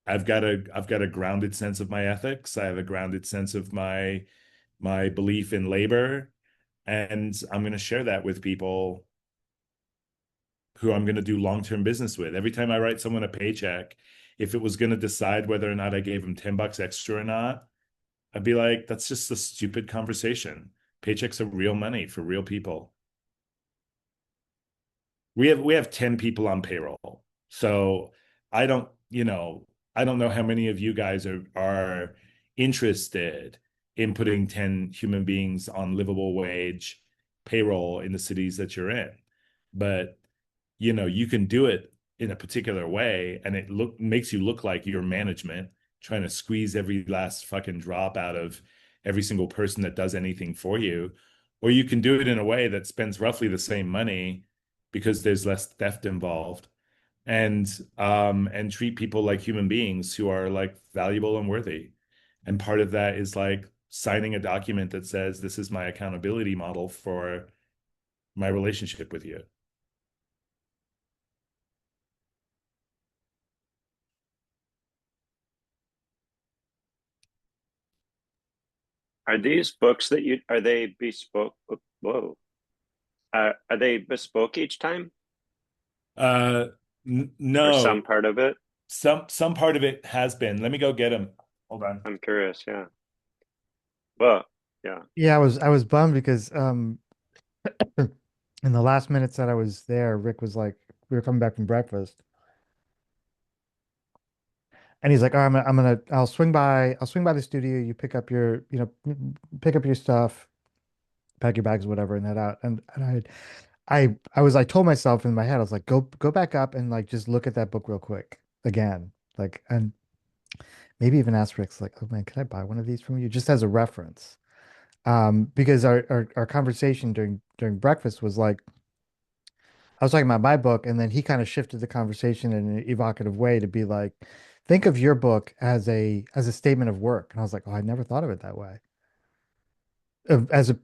I've got a grounded sense of my ethics. I have a grounded sense of my belief in labor, and I'm going to share that with people who I'm going to do long-term business with. Every time I write someone a paycheck, if it was going to decide whether or not I gave them $10 extra or not, I'd be like, that's just a stupid conversation. Paychecks are real money for real people. We have 10 people on payroll. So I don't, you know, I don't know how many of you guys are interested in putting 10 human beings on livable wage payroll in the cities that you're in. But you know, you can do it in a particular way and it makes you look like your management trying to squeeze every last fucking drop out of every single person that does anything for you. Or you can do it in a way that spends roughly the same money because there's less theft involved, and treat people like human beings who are like valuable and worthy. And part of that is like signing a document that says this is my accountability model for my relationship with you. Are these books that you are they bespoke? Whoa. Are they bespoke each time Uh, or no, some part of it? some part of it has been. Let me go get him. Hold on. I'm curious. Yeah. Well, yeah. Yeah, I was bummed because in the last minutes that I was there, Rick was like, we were coming back from breakfast, and he's like, "Oh, I'll swing by the studio. You pick up your, pick up your stuff, pack your bags, whatever, and head out." And I told myself in my head, I was like, go back up and like just look at that book real quick again, like, and maybe even ask Rick's like, "Oh man, can I buy one of these from you just as a reference?" Because our conversation during breakfast was like, I was talking about my book, and then he kind of shifted the conversation in an evocative way to be like, think of your book as a statement of work. And I was like, oh, I never thought of it that way. As a,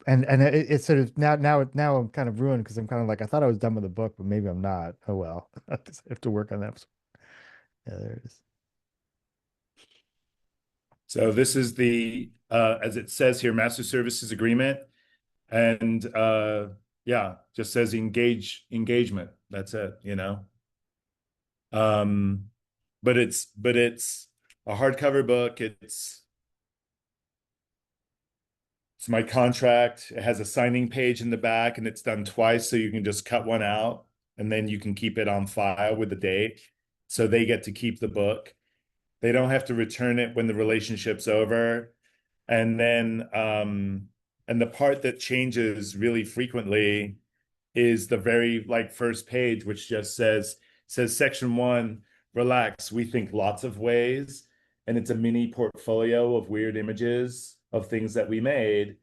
and it's sort of now I'm kind of ruined because I'm kind of like, I thought I was done with the book, but maybe I'm not. Oh well, I have to work on that. Yeah, there it is. So this is the as it says here, master services agreement, and yeah, just says engagement. That's it, you know. Um, but it's a hardcover book. It's my contract. It has a signing page in the back, and it's done twice, so you can just cut one out, and then you can keep it on file with the date. So they get to keep the book. They don't have to return it when the relationship's over. And then, and the part that changes really frequently is the very like first page, which just says section one, relax. We think lots of ways. And it's a mini portfolio of weird images of things that we made,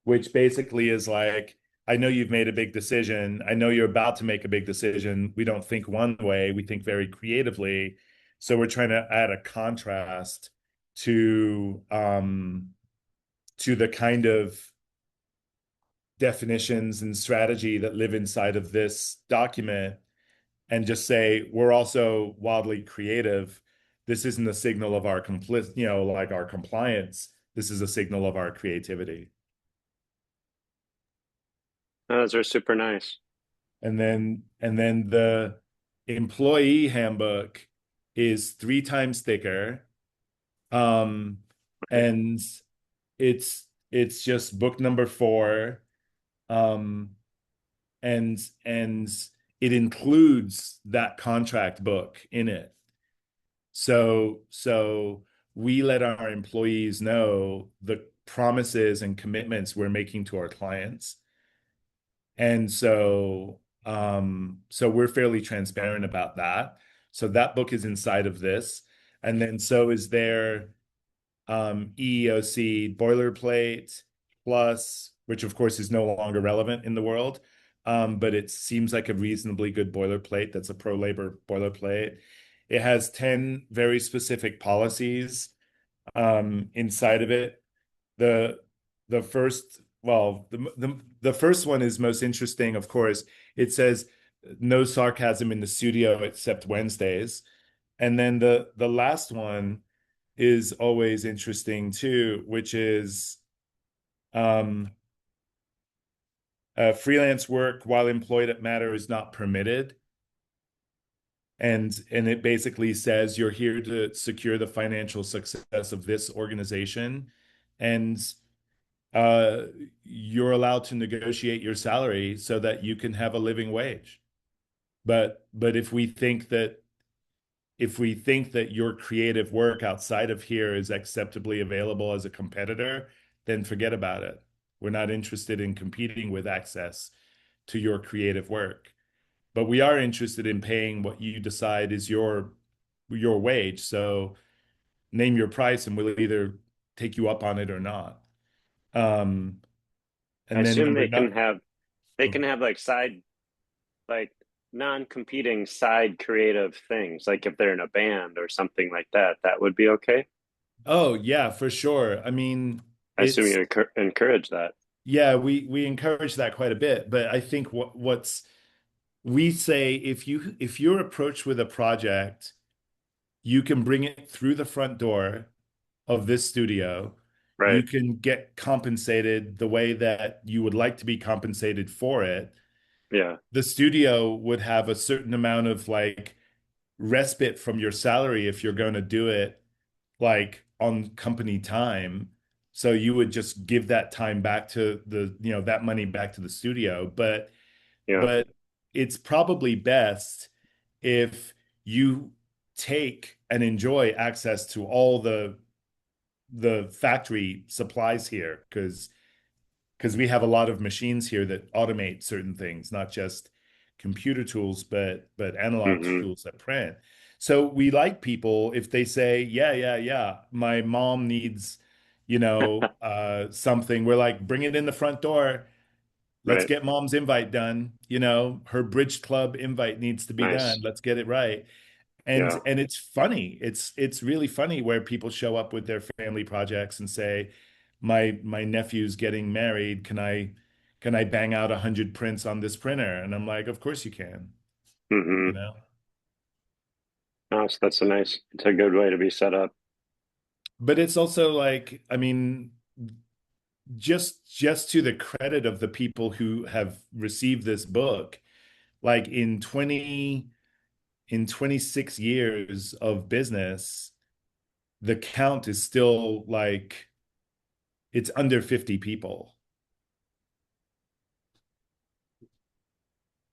which basically is like, I know you've made a big decision. I know you're about to make a big decision. We don't think one way, we think very creatively. So we're trying to add a contrast to the kind of definitions and strategy that live inside of this document. and just say we're also wildly creative. This isn't a signal of our like our compliance. This is a signal of our creativity. Those are super nice. And then the employee handbook is 3 times thicker. Um, Right. and it's just book number 4. Um, and it includes that contract book in it. So we let our employees know the promises and commitments we're making to our clients. And so we're fairly transparent about that. So that book is inside of this. And then so is their EEOC boilerplate plus, which of course is no longer relevant in the world. But it seems like a reasonably good boilerplate. That's a pro-labor boilerplate. It has 10 very specific policies inside of it. The the first, well, the first one is most interesting, of course. It says no sarcasm in the studio except Wednesdays. And then the last one is always interesting too, which is um, freelance work while employed at Matter is not permitted. And it basically says you're here to secure the financial success of this organization, and uh, you're allowed to negotiate your salary so that you can have a living wage. But if we think that your creative work outside of here is acceptably available as a competitor, then forget about it. We're not interested in competing with access to your creative work. But we are interested in paying what you decide is your wage. So name your price and we'll either take you up on it or not. Um, I and then assume number nine, they can have like like non-competing side creative things. Like if they're in a band or something like that, that would be okay. oh yeah, for sure. I mean, I assume it's you encourage that. yeah, we encourage that quite a bit, but I think what's we say if you're approached with a project, you can bring it through the front door of this studio. You Right. can get compensated the way that you would like to be compensated for it. Yeah. The studio would have a certain amount of like respite from your salary if you're going to do it like on company time. So you would just give that time back to that money back to the studio. But Yeah. but it's probably best if you take and enjoy access to all the factory supplies here because we have a lot of machines here that automate certain things, not just computer tools, but analog Hmm. tools that print. So we like people if they say, yeah, yeah, yeah, my mom needs, something. We're like, bring it in the front door. Let's Right. get mom's invite done. Her bridge club invite needs to be done. Nice. Let's get it right. And Yeah. and it's funny. It's really funny where people show up with their family projects and say, my nephew's getting married. Can I bang out 100 prints on this printer? And I'm like, of course you can, you Hmm. know. No, so it's a good way to be set up. But it's also like, I mean, just to the credit of the people who have received this book, like in 26 years of business, the count is still like it's under 50 people,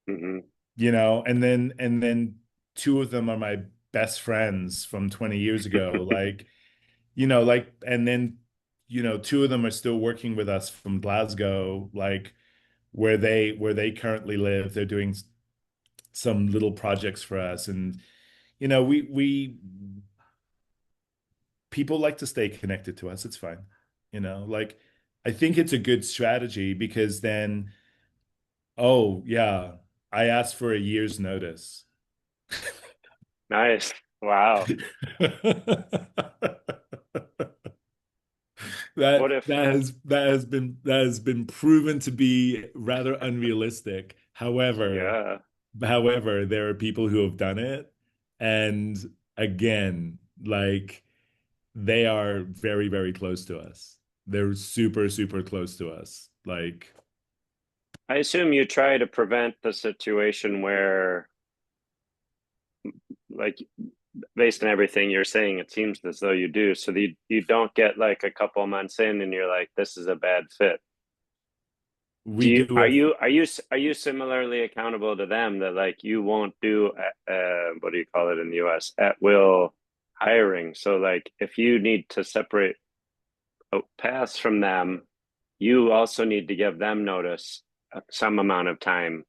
Hmm. and then two of them are my best friends from 20 years ago. And then, two of them are still working with us from Glasgow, like where they currently live. They're doing some little projects for us. And, we people like to stay connected to us. It's fine. Like I think it's a good strategy because then, oh yeah, I asked for a year's notice. Nice. Wow. What That if, that has been proven to be rather unrealistic. However, yeah. However, there are people who have done it, and again, like they are very, very close to us. They're super, super close to us. Like, I assume you try to prevent the situation where, like, based on everything you're saying, it seems as though you do. So you don't get like a couple months in and you're like, this is a bad fit. Do we you do a are you similarly accountable to them that like you won't do what do you call it in the US, at will hiring? So like if you need to separate paths from them, you also need to give them notice some amount of time.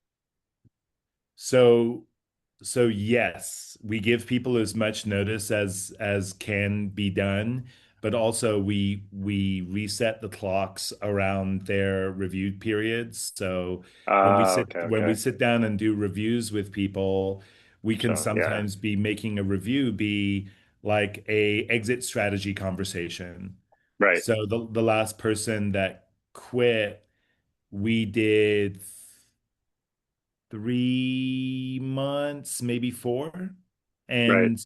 so so yes, we give people as much notice as can be done, but also we reset the clocks around their review periods. So Okay, when we okay. sit down and do reviews with people, we can So yeah, sometimes be making a review be like a exit strategy conversation. right, So the last person that quit, we did 3 months, maybe four, right.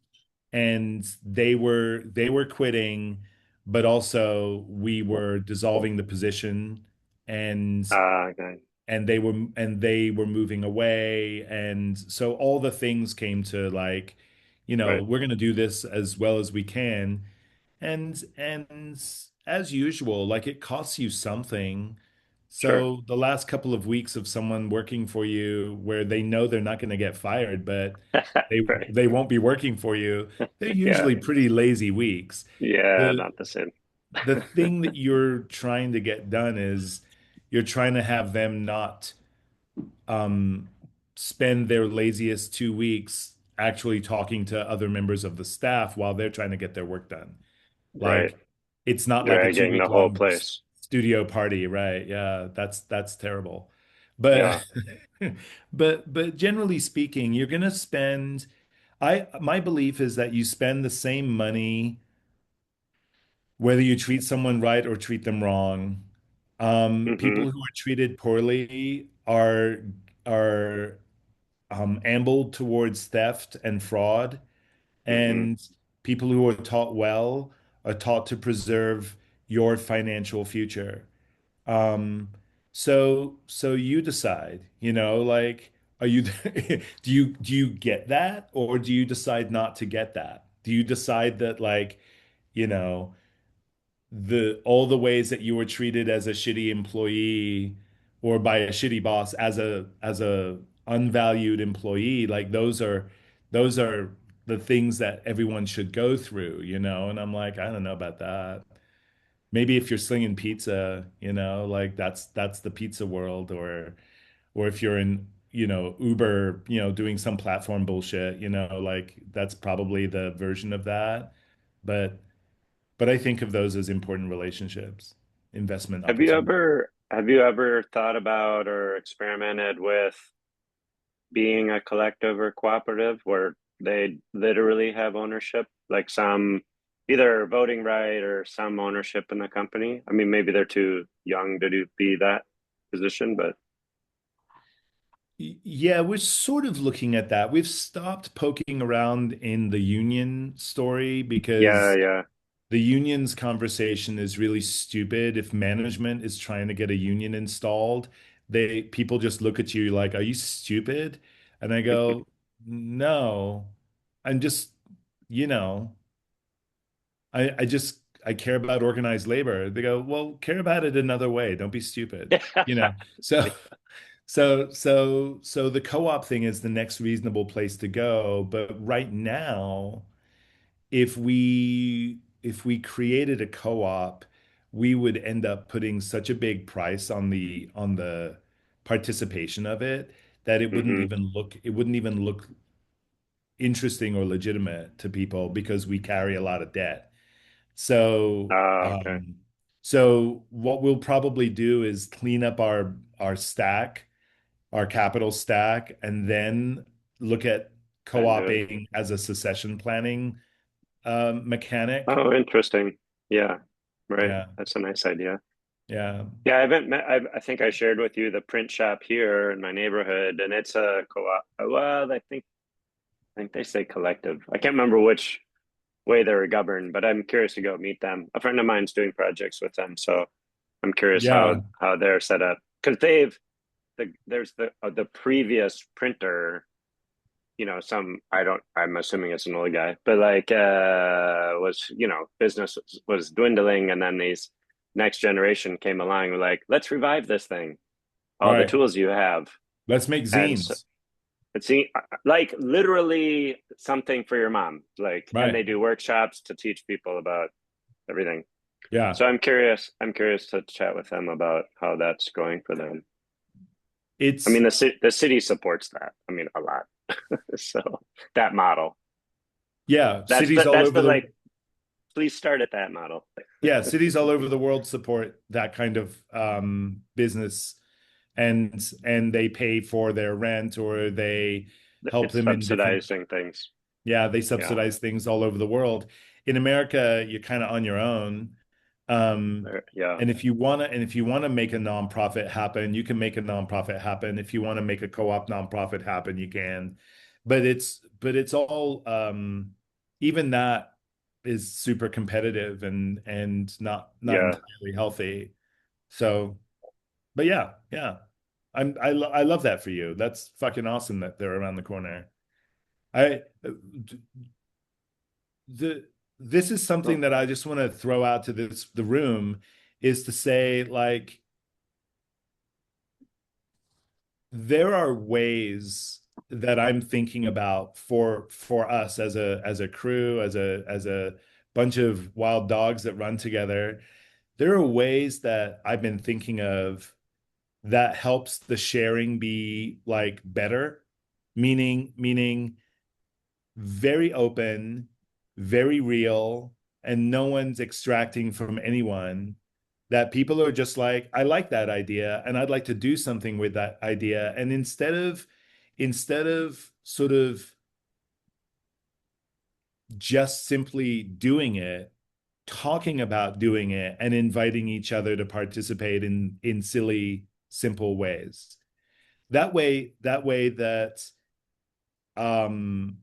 and they were quitting, but also we were dissolving the position, and Okay, they were moving away, and so all the things came to like, right, we're going to do this as well as we can, and as usual, like it costs you something. sure. So the last couple of weeks of someone working for you where they know they're not going to get fired, but Right. they won't be working for you, they're Yeah, usually pretty lazy weeks. yeah, The not the same. the thing that you're trying to get done is you're trying to have them not um spend their laziest 2 weeks actually talking to other members of the staff while they're trying to get their work done. Right. Like it's not like a two Dragging the week whole long place. studio party, right? Yeah, that's terrible. But Yeah. but generally speaking, you're gonna spend I my belief is that you spend the same money whether you treat someone right or treat them wrong. Hmm. People who are treated poorly are ambled towards theft and fraud, Hmm. and people who are taught well are taught to preserve your financial future. Um, so you decide, like, are you do you get that, or do you decide not to get that? Do you decide that like, you know, the all the ways that you were treated as a shitty employee or by a shitty boss as a unvalued employee, like those are the things that everyone should go through, and I'm like, I don't know about that. Maybe if you're slinging pizza, like that's the pizza world, or if you're in, Uber, doing some platform bullshit, like that's probably the version of that. But I think of those as important relationships, investment opportunities. Have you ever thought about or experimented with being a collective or cooperative where they literally have ownership, like some either voting right or some ownership in the company? I mean, maybe they're too young to be that position, but Yeah, we're sort of looking at that. We've stopped poking around in the union story yeah, because yeah. the union's conversation is really stupid. If management is trying to get a union installed, people just look at you like, "Are you stupid?" And I go, "No, I'm just, you know, I care about organized labor." They go, "Well, care about it another way. Don't be stupid." So so the co-op thing is the next reasonable place to go. But right now, if we created a co-op, we would end up putting such a big price on the participation of it that Hmm. it wouldn't even look interesting or legitimate to people because we carry a lot of debt. So Okay. what we'll probably do is clean up our stack, our capital stack, and then look at Then do it. co-oping as a succession planning mechanic. Oh, interesting. Yeah, right. Yeah. That's a nice idea. Yeah. Yeah, I haven't met, I think I shared with you the print shop here in my neighborhood, and it's a co-op. Well, I think they say collective. I can't remember which way they were governed, but I'm curious to go meet them. A friend of mine's doing projects with them, so I'm curious Yeah. how they're set up because there's the previous printer, some I don't I'm assuming it's an old guy, but like was business was dwindling, and then these next generation came along, were like, let's revive this thing, all the Right. tools you have. Let's make And so zines. it's like literally something for your mom, like, and Right. they do workshops to teach people about everything. Yeah. So I'm curious to chat with them about how that's going for them. I It's mean, the city supports that, I mean, a lot. So that model, yeah, that's cities the all that's over the the like, please start at that model. yeah, cities all over the world support that kind of business, and they pay for their rent, or they help It's them in different subsidizing things. yeah, they Yeah. subsidize things all over the world. In America, you're kind of on your own. Um, Yeah. and if you want to make a nonprofit happen, you can make a nonprofit happen. If you want to make a co-op nonprofit happen, you can. But it's all even that is super competitive and not Yeah. entirely healthy. So, but yeah, yeah. I love that for you. That's fucking awesome that they're around the corner. I the this is something Well, that I just want to throw out to the room, is to say, like, there are ways that I'm thinking about for us as a crew, as a bunch of wild dogs that run together. There are ways that I've been thinking of that helps the sharing be like better, meaning very open, very real, and no one's extracting from anyone. That people are just like, I like that idea, and I'd like to do something with that idea. And instead of sort of just simply doing it, talking about doing it and inviting each other to participate in silly, simple ways. That way that um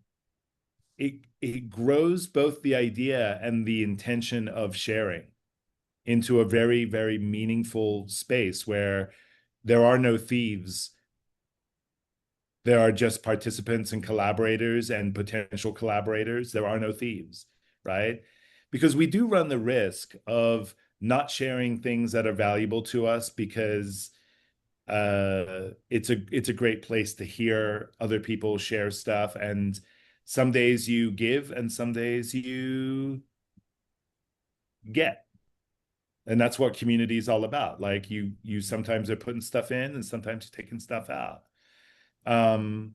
it grows both the idea and the intention of sharing into a very, very meaningful space where there are no thieves. There are just participants and collaborators and potential collaborators. There are no thieves, right? Because we do run the risk of not sharing things that are valuable to us, because it's a great place to hear other people share stuff. And some days you give and some days you get. And that's what community is all about. Like, you sometimes are putting stuff in and sometimes you're taking stuff out. Um,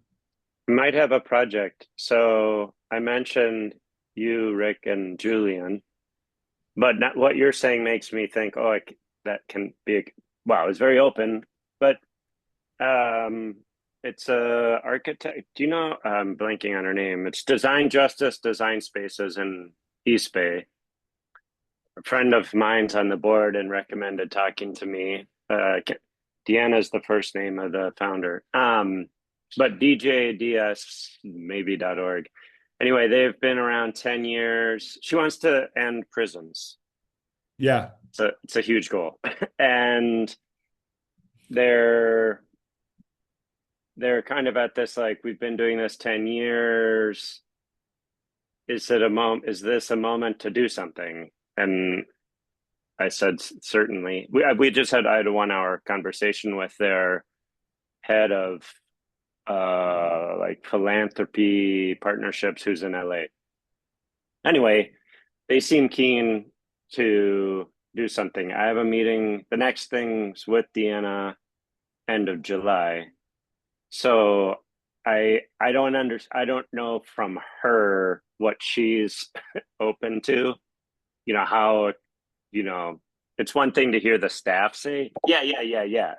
might have a project. So I mentioned you, Rick, and Julian, but not, what you're saying makes me think, oh, that can be wow, it's very open, but um, it's a architect. Do you know? I'm blanking on her name. It's Design Justice Design Spaces in East Bay. A friend of mine's on the board and recommended talking to me. Deanna's the first name of the founder. But DJDS maybe.org. Anyway, they've been around 10 years. She wants to end prisons. yeah, It's a huge goal. And they're they're kind of at this, like, we've been doing this 10 years. Is this a moment to do something? And I said, certainly. I had a 1 hour conversation with their head of like philanthropy partnerships, who's in LA. Anyway, they seem keen to do something. I have a meeting. The next thing's with Deanna end of July. So I don't know from her what she's open to, how, you know, it's one thing to hear the staff say, yeah, yeah, yeah, yeah.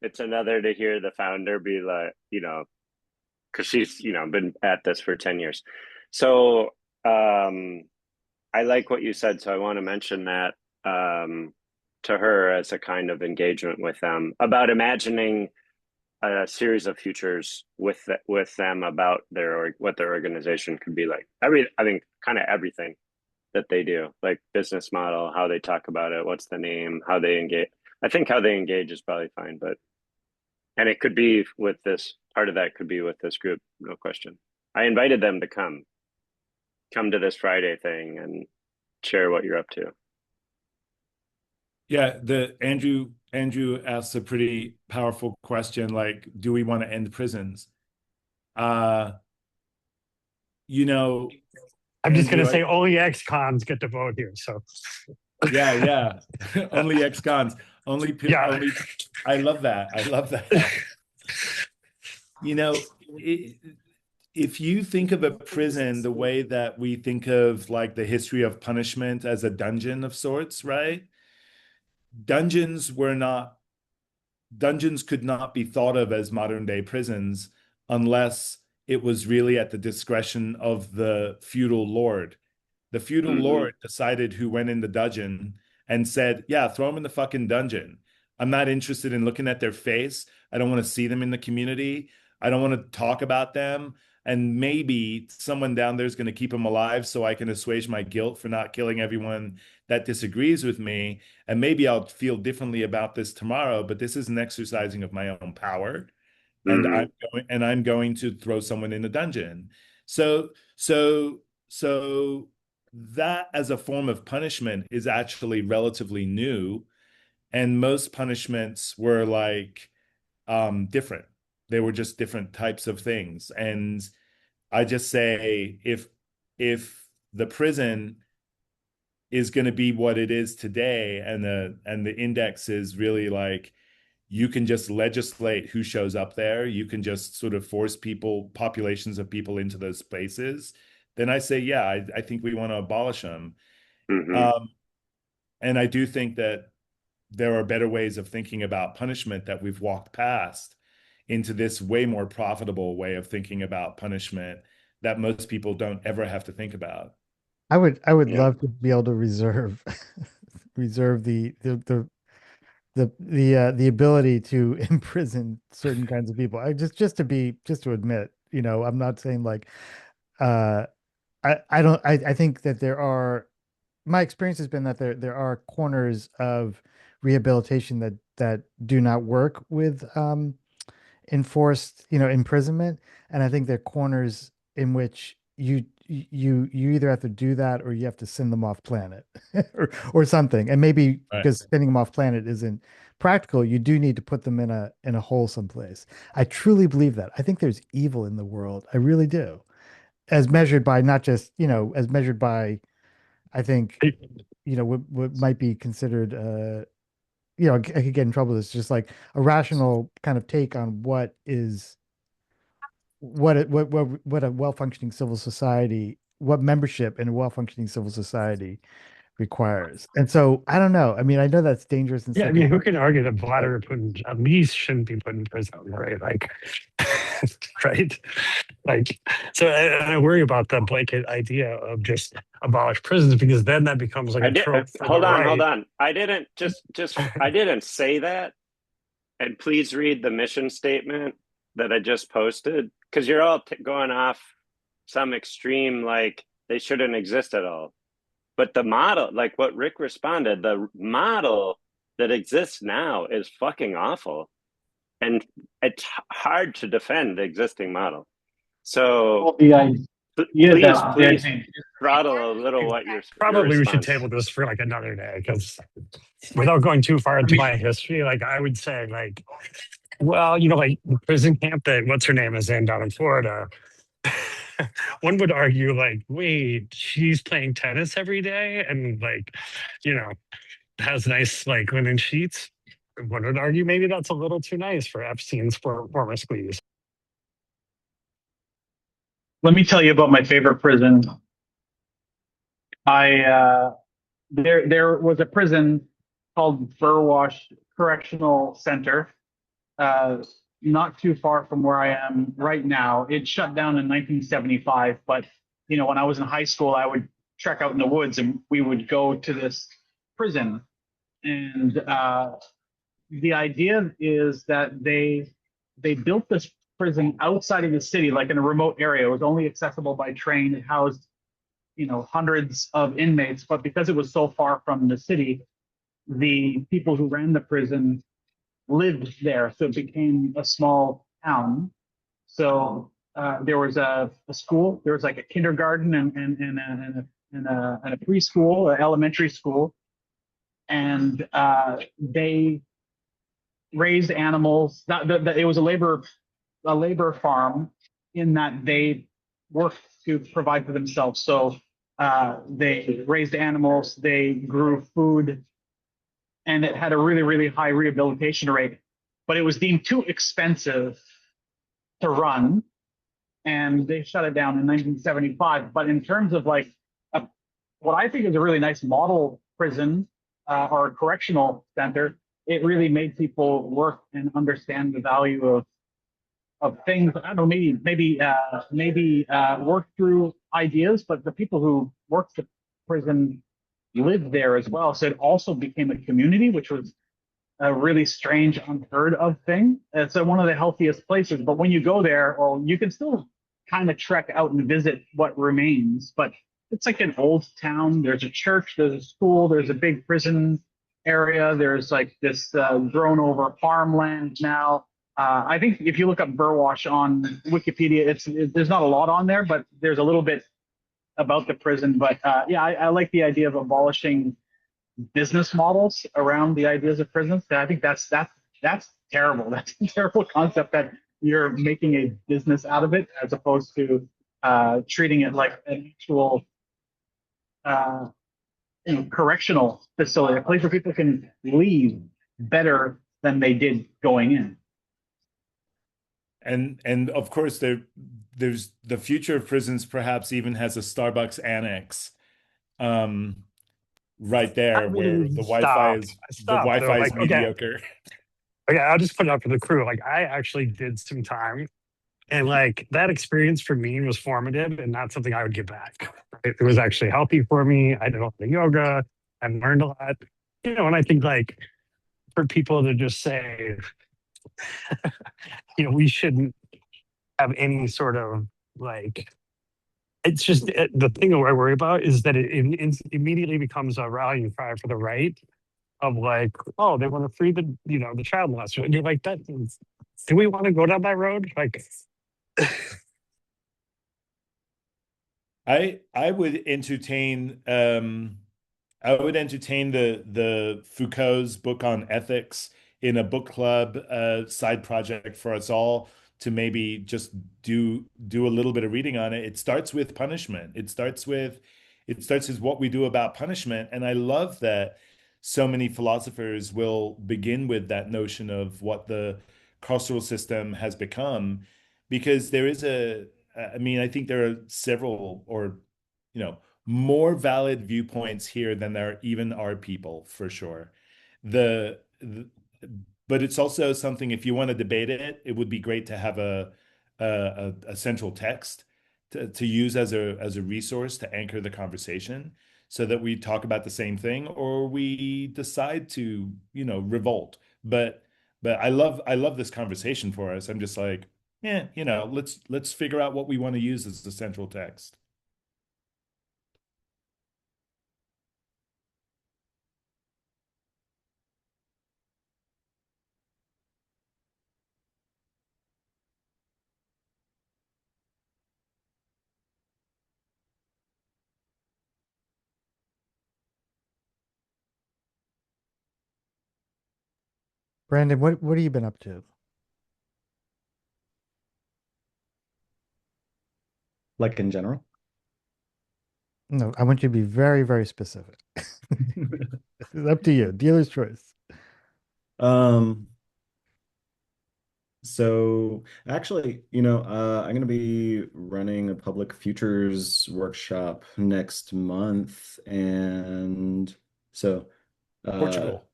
It's another to hear the founder be like, because she's, been at this for 10 years. So I like what you said. So I want to mention that to her as a kind of engagement with them about imagining a series of futures with them about what their organization could be like. I think kind of everything that they do, like business model, how they talk about it, what's the name, how they engage. I think how they engage is probably fine, and it could be with this part of that could be with this group, no question. I invited them to come to this Friday thing and share what you're up to. Yeah, the Andrew asks a pretty powerful question, like, do we want to end prisons? Uh, you know, I'm just going Andrew, to say only ex-cons get to vote here. So yeah. Only ex-cons, yeah. only. I love that. I love that. You know, if you think of a prison the way that we think of like the history of punishment as a dungeon of sorts, right? Dungeons were not dungeons could not be thought of as modern day prisons unless it was really at the discretion of the feudal lord. The feudal lord decided who went in the dungeon and said, yeah, throw them in the fucking dungeon. I'm not interested in looking at their face. I don't want to see them in the community. I don't want to talk about them. And maybe someone down there is going to keep them alive so I can assuage my guilt for not killing everyone that disagrees with me. And maybe I'll feel differently about this tomorrow, but this is an exercising of my own power. And I'm going to throw someone in a dungeon. So that as a form of punishment is actually relatively new. And most punishments were like different. They were just different types of things. And I just say if the prison is going to be what it is today, and the index is really like you can just legislate who shows up there, you can just sort of force populations of people into those spaces, then I say, yeah, I think we want to abolish them. And I do think that there are better ways of thinking about punishment that we've walked past into this way more profitable way of thinking about punishment that most people don't ever have to think about. I would love to be able to reserve the ability to imprison certain kinds of people. Just to admit, I'm not saying like uh I think that my experience has been that there are corners of rehabilitation that do not work with enforced, imprisonment. And I think there are corners in which you either have to do that or you have to send them off planet or something. And maybe because sending them off planet isn't practical, you do need to put them in a hole someplace. I truly believe that. I think there's evil in the world. I really do. As measured by not just, as measured by, I think, what might be considered I could get in trouble. It's just like a rational kind of take on what a well-functioning civil society, what membership in a well-functioning civil society requires. And so I don't know. I mean, I know that's dangerous. Yeah, I mean, who can argue that Vladimir Putin at least shouldn't be put in prison, right? Like, right? Like, so I worry about the blanket idea of just abolish prisons because then that becomes like a trope. Hold on. I didn't I didn't say that. And please read the mission statement that I just posted because you're all going off some extreme like they shouldn't exist at all. But the model, like what Rick responded, the model that exists now is fucking awful. And it's hard to defend the existing model. So please throttle a little what you're probably we should table this for like another day because without going too far into my history, like I would say like, well, like the prison camp that what's her name is in down in Florida. One would argue like, wait, she's playing tennis every day and like, has nice like linen sheets. One would argue maybe that's a little too nice for Epstein's former squeeze. Let me tell you about my favorite prison. There was a prison called Burwash Correctional Center, not too far from where I am right now. It shut down in 1975, but when I was in high school, I would trek out in the woods and we would go to this prison. and the idea is that they built this prison outside of the city, like in a remote area. It was only accessible by train. It housed, hundreds of inmates, but because it was so far from the city, the people who ran the prison lived there, so it became a small town. So there was a school, there was like a kindergarten and a preschool, an elementary school, and they raised animals. It was a labor farm in that they worked to provide for themselves. So they raised animals, they grew food, and it had a really, really high rehabilitation rate. But it was deemed too expensive to run, and they shut it down in 1975. But in terms of like what I think is a really nice model prison or correctional center, it really made people work and understand the value of things. I don't know, maybe work through ideas, but the people who worked the prison lived there as well. So it also became a community, which was a really strange, unheard of thing. It's one of the healthiest places. But when you go there, well, you can still kind of trek out and visit what remains. But it's like an old town. There's a church, there's a school, there's a big prison area. There's like this grown over farmland now. I think if you look up Burwash on Wikipedia, there's not a lot on there, but there's a little bit about the prison. But yeah, I like the idea of abolishing business models around the ideas of prisons. And I think that's terrible. That's a terrible concept that you're making a business out of it as opposed to treating it like an actual uh, correctional facility, a place where people can leave better than they did going in. And of course there's the future of prisons perhaps even has a Starbucks annex um right I there where mean, the Wi-Fi stop. is the Stop. Though, Wi-Fi is like, okay, mediocre. okay, I'll just put it up for the crew. Like, I actually did some time, and like that experience for me was formative, and not something I would give back. It was actually healthy for me. I did a lot of yoga. I learned a lot, and I think like for people to just say, we shouldn't have any sort of like. It's just the thing that I worry about is that it immediately becomes a rallying cry for the right of like, oh, they want to free the child molester, and you're like, do we want to go down that road? Like, I would entertain the Foucault's book on ethics in a book club side project for us all to maybe just do a little bit of reading on it. It starts with punishment. It starts as what we do about punishment. And I love that so many philosophers will begin with that notion of what the carceral system has become, because I mean, I think there are several or you know more valid viewpoints here than there even are people for sure. The but it's also something if you want to debate it, it would be great to have a central text to use as a resource to anchor the conversation so that we talk about the same thing or we decide to, revolt. But I love this conversation for us. I'm just like, yeah, let's figure out what we want to use as the central text. Brandon, what have you been up to? Like in general. No, I want you to be very, very specific. It's up to you. Dealer's choice. Um, so actually, I'm going to be running a public futures workshop next month. And so, uh, Portugal.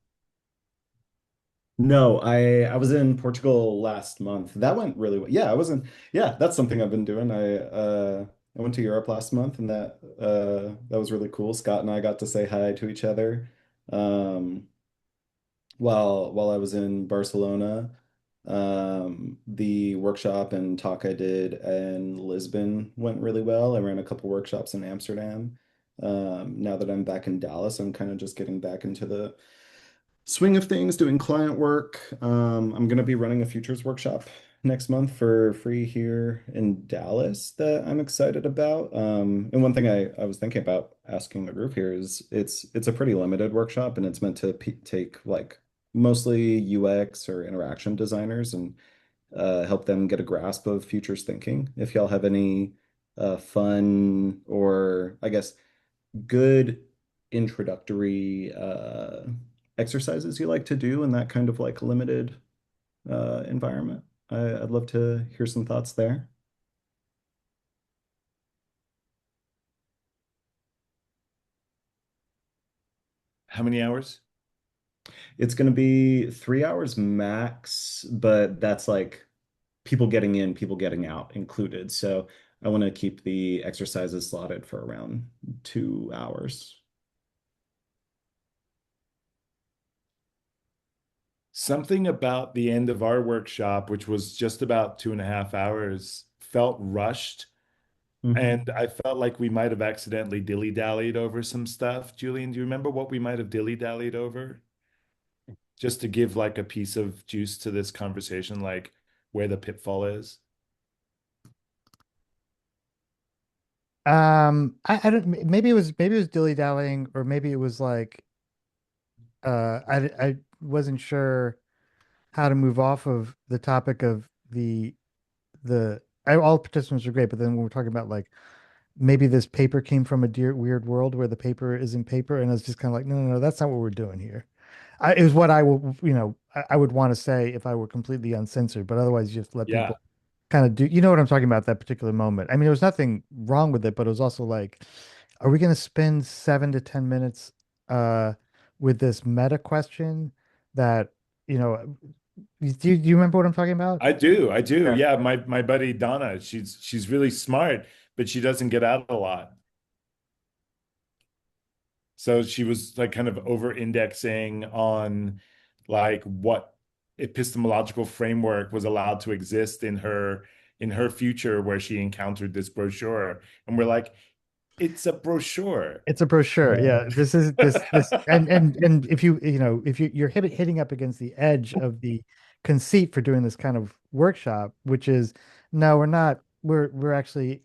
no, I was in Portugal last month. That went really well. Yeah, that's something I've been doing. I went to Europe last month and that was really cool. Scott and I got to say hi to each other. Um while I was in Barcelona. The workshop and talk I did in Lisbon went really well. I ran a couple workshops in Amsterdam. Now that I'm back in Dallas, I'm kind of just getting back into the swing of things, doing client work. I'm going to be running a futures workshop next month for free here in Dallas that I'm excited about. And one thing I was thinking about asking the group here is it's a pretty limited workshop and it's meant to take like mostly UX or interaction designers and help them get a grasp of futures thinking. If y'all have any fun or I guess good introductory exercises you like to do in that kind of like limited environment. I'd love to hear some thoughts there. How many hours? It's going to be 3 hours max, but that's like people getting in, people getting out included. So I want to keep the exercises slotted for around 2 hours. Something about the end of our workshop, which was just about 2.5 hours, felt rushed. Mhm. And I felt like we might have accidentally dilly-dallied over some stuff. Julian, do you remember what we might have dilly-dallied over? Just to give like a piece of juice to this conversation, like where the pitfall is. I don't, maybe it was dilly-dallying, or maybe it was like I wasn't sure how to move off of the topic of all participants are great, but then when we're talking about like maybe this paper came from a dear weird world where the paper isn't paper, and it's just kind of like, no, no, no, that's not what we're doing here. It was what I would, I would want to say if I were completely uncensored, but otherwise you just let Yeah. people kind of do, you know what I'm talking about, that particular moment. I mean, there was nothing wrong with it, but it was also like, are we going to spend 7 to 10 minutes uh with this meta question that, you know, do you remember what I'm talking about? I do. I do. Yeah. Yeah, my buddy Donna, she's really smart, but she doesn't get out a lot. So she was like kind of over indexing on like what epistemological framework was allowed to exist in her future where she encountered this brochure. And we're like, it's a brochure. It's a brochure. Yeah. This is this and if if you're hitting up against the edge of the conceit for doing this kind of workshop, which is no, we're not, we're actually,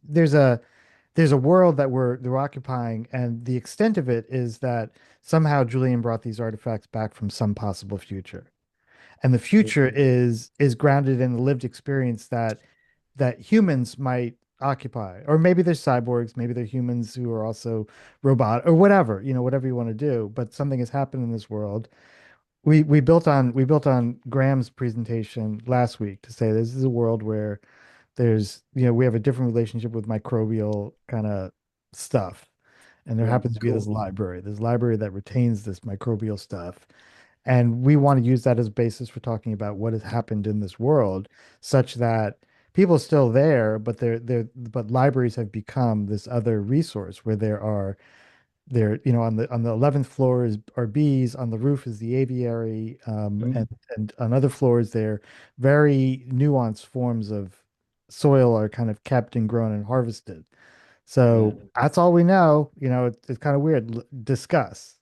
there's a world that we're occupying, and the extent of it is that somehow Julian brought these artifacts back from some possible future. And the future is grounded in the lived experience that humans might occupy. Or maybe they're cyborgs, maybe they're humans who are also robot or whatever, whatever you want to do, but something has happened in this world. We built on Graham's presentation last week to say this is a world where we have a different relationship with microbial kind of stuff. And there Yeah, happens to be cool. this library that retains this microbial stuff. And we want to use that as basis for talking about what has happened in this world, such that people are still there, but but libraries have become this other resource where on the 11th floor are bees, on the roof is the aviary, and on other floors there very nuanced forms of soil are kind of kept and grown and harvested. Yeah. So that's all we know. It's kind of weird. Discuss.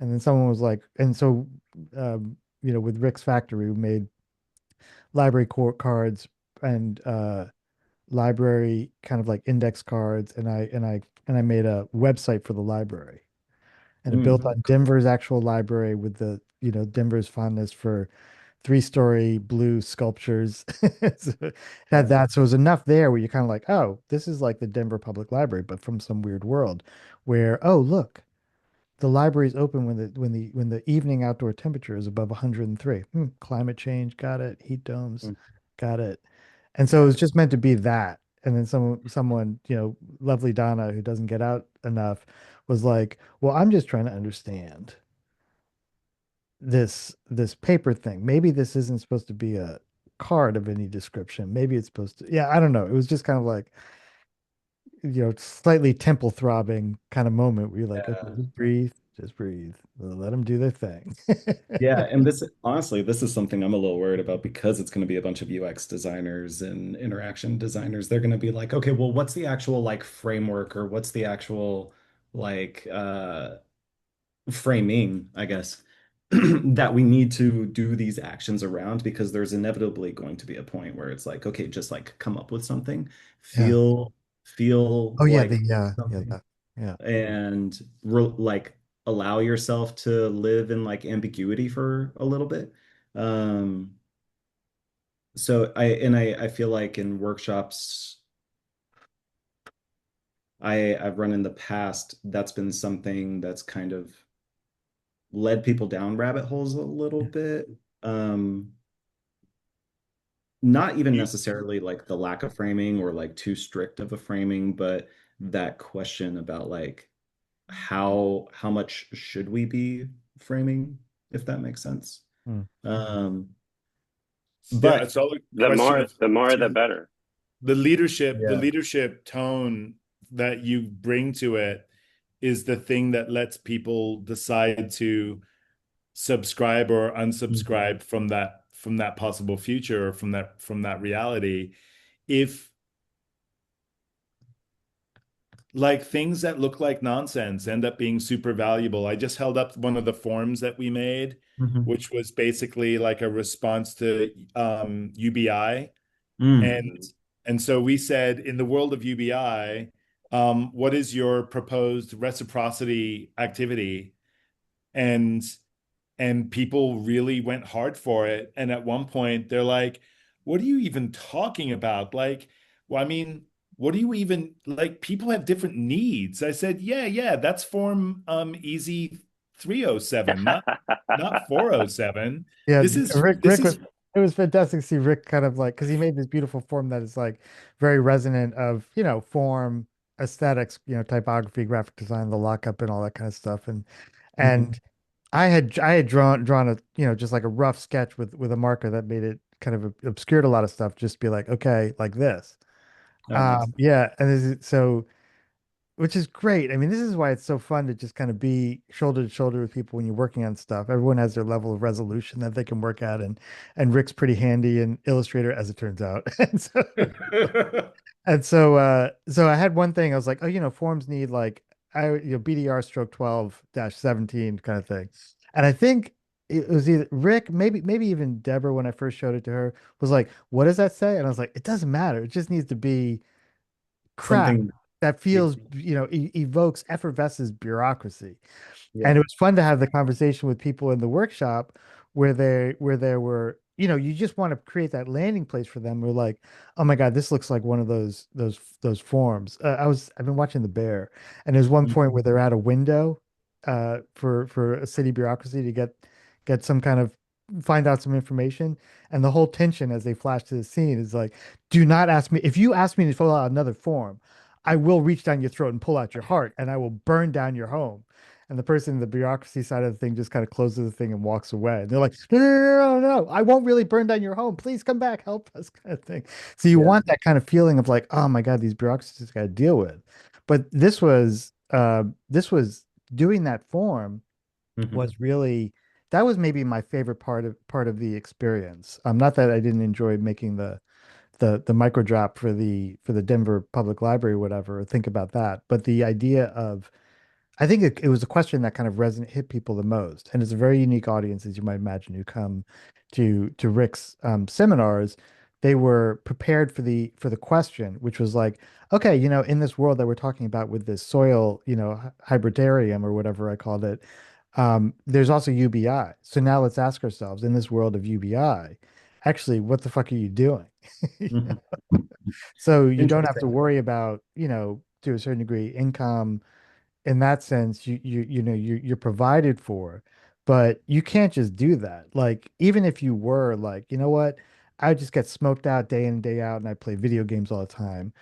And then someone was like, and so, with Rick's Factory, we made library court cards and library kind of like index cards, and I made a website for the librage, and it built Mm. on Denver's actual library with Denver's fondness for three-story blue sculptures. So it had that. So it was enough there where you're kind of like, oh, this is like the Denver Public Library, but from some weird world where, oh, look, the library is open when the evening outdoor temperature is above 103. Climate change, got it. Heat domes, Mm. got it. And so it was just meant to be that. And then someone, lovely Donna, who doesn't get out enough, was like, "Well, I'm just trying to understand this paper thing. Maybe this isn't supposed to be a card of any description. Maybe it's supposed to, yeah, I don't know." It was just kind of like, slightly temple throbbing kind of moment where you're like, okay, Yeah. just breathe. Just breathe. Let them do their thing. Yeah, and this honestly, this is something I'm a little worried about because it's going to be a bunch of UX designers and interaction designers. They're going to be like, okay, well, what's the actual like framework or what's the actual like framing, I guess, that we need to do these actions around because there's inevitably going to be a point where it's like, okay, just like come up with something, Yeah. feel Oh yeah, like yeah, something that. Yeah. and like allow yourself to live in like ambiguity for a little bit. Um, so I feel like in workshops I've run in the past, that's been something that's kind of led people down rabbit holes a little bit. Um, Not even necessarily like the lack of framing or like too strict of a framing, but that question about like how much should we be framing, if that makes sense. Hmm. Um, Yeah, but it's all a question of The more, the better. the yeah. leadership tone that you bring to it is the thing that lets people decide to subscribe or Mhm. unsubscribe from that possible future or from that reality. If like things that look like nonsense end up being super valuable. I just held up one of the forms that we made, Mhm. which was basically like a response to UBI. And Mm. so we said, in the world of UBI, what is your proposed reciprocity activity? And people really went hard for it. And at one point, they're like, "What are you even talking about? Like, well, I mean, what do you even like? People have different needs." I said, "Yeah, yeah, that's form easy 307, not 407. Yeah, This Rick was is it was fantastic to see Rick kind of like because he made this beautiful form that is like very resonant of, form, aesthetics, typography, graphic design, the lockup and all that kind of stuff. And Mhm. I had drawn a, just like a rough sketch with a marker that made it kind of obscured a lot of stuff, just be like, okay, like this. Oh, nice. Yeah, and so which is great. I mean, this is why it's so fun to just kind of be shoulder to shoulder with people when you're working on stuff. Everyone has their level of resolution that they can work at, and Rick's pretty handy in Illustrator, as it turns out. So I had one thing. I was like, oh, forms need like BDR stroke 12-17 kind of thing. And I think it was either Rick, maybe even Deborah when I first showed it to her was like, what does that say? And I was like, it doesn't matter. It just needs to be crap Something that makes feels, evokes, effervesces bureaucracy. And yeah. it was fun to have the conversation with people in the workshop where there were, you just want to create that landing place for them. We're like, oh my God, this looks like one of those forms. I've been watching The Bear, and there's one point where they're at a window for a city bureaucracy to get some kind of find out some information. And the whole tension as they flash to the scene is like, do not ask me. If you ask me to fill out another form, I will reach down your throat and pull out your heart, and I will burn down your home. And the person in the bureaucracy side of the thing just kind of closes the thing and walks away. And they're like, no, no, no, no, no, no, I won't really burn down your home. Please come back, help us, kind of thing. So you Yeah. want that kind of feeling of like, oh my God, these bureaucracies got to deal with. But this was doing that form Mhm. was really that was maybe my favorite part of the experience. Not that I didn't enjoy making the micro drop for the Denver Public Library, or whatever, or think about that. But the idea of I think it was a question that kind of hit people the most, and it's a very unique audience, as you might imagine, who come to Rick's seminars. They were prepared for the question, which was like, okay, in this world that we're talking about with this soil, hybridarium or whatever I called it, there's also UBI. So now let's ask ourselves, in this world of UBI, actually, what the fuck are you doing? Mhm. So you don't have to Interesting. worry about, to a certain degree, income in that sense. You're provided for, but you can't just do that. Like, even if you were like, you know what, I just get smoked out day in and day out and I play video games all the time,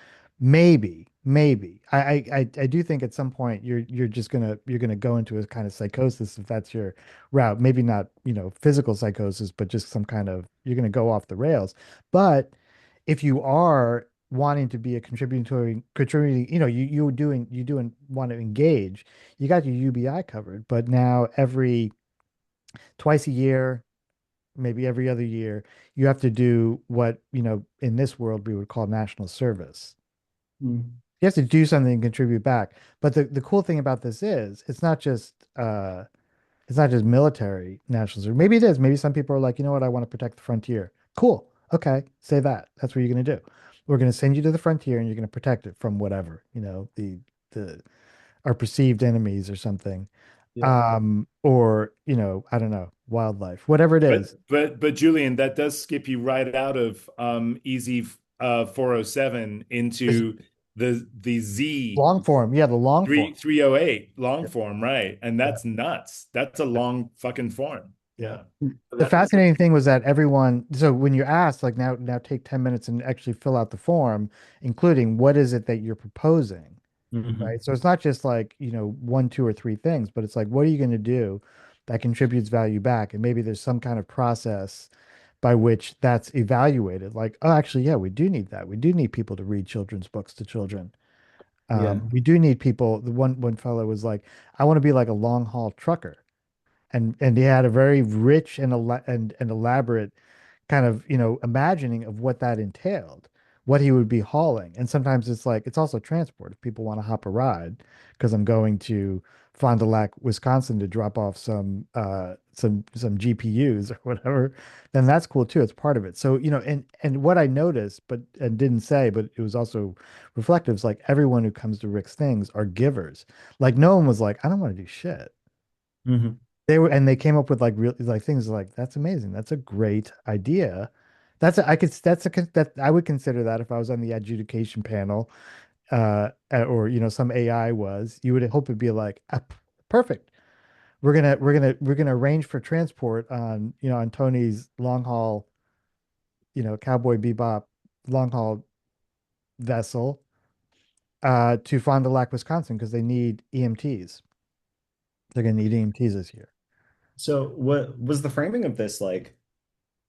maybe I do think at some point you're gonna go into a kind of psychosis if that's your route. Maybe not, physical psychosis, but just some kind of, you're gonna go off the rails. But if you are wanting to be a contributing, you doing want to engage, you got your UBI covered, but now every twice a year, maybe every other year, you have to do what, in this world we would call national service. Mm. You have to do something and contribute back. But the cool thing about this is it's not just military national service. Maybe it is. Maybe some people are like, you know what, I want to protect the frontier. Cool. Okay, say that. That's what you're gonna do. We're gonna send you to the frontier and you're gonna protect it from whatever, the our perceived enemies or something. Yeah. Or, I don't know, wildlife, whatever it is. But Julian, that does skip you right out of easy 407 Is into the Z long form. Yeah, the long form. 308 long Yeah. form, right? And Yeah. that's nuts. That's a long fucking form. Yeah. Yeah. The fascinating thing was that everyone, so when you're asked, like, now take 10 minutes and actually fill out the form, including what is it that you're proposing, Hmm. right? So it's not just like, one, two, or three things, but it's like, what are you going to do that contributes value back? And maybe there's some kind of process by which that's evaluated. Like, oh, actually, yeah, we do need that. We do need people to read children's books to children. Yeah. We do need people. The one fellow was like, I want to be like a long haul trucker, and he had a very rich and elaborate kind of, imagining of what that entailed, what he would be hauling. And sometimes it's like it's also transport if people want to hop a ride, because I'm going to Fond du Lac, Wisconsin to drop off some GPUs or whatever, then that's cool too. It's part of it. So, and what I noticed, but and didn't say, but it was also reflective, is like everyone who comes to Rick's things are givers. Like no one was like, I don't want to do shit. Hmm. They came up with like real like things like that's amazing. That's a great idea. That I would consider that if I was on the adjudication panel, or some AI was. You would hope it'd be like, perfect. We're gonna arrange for transport on Tony's long haul, Cowboy Bebop long haul vessel, to Fond du Lac, Wisconsin, because they need EMTs. They're gonna need EMTs this year. So what was the framing of this like?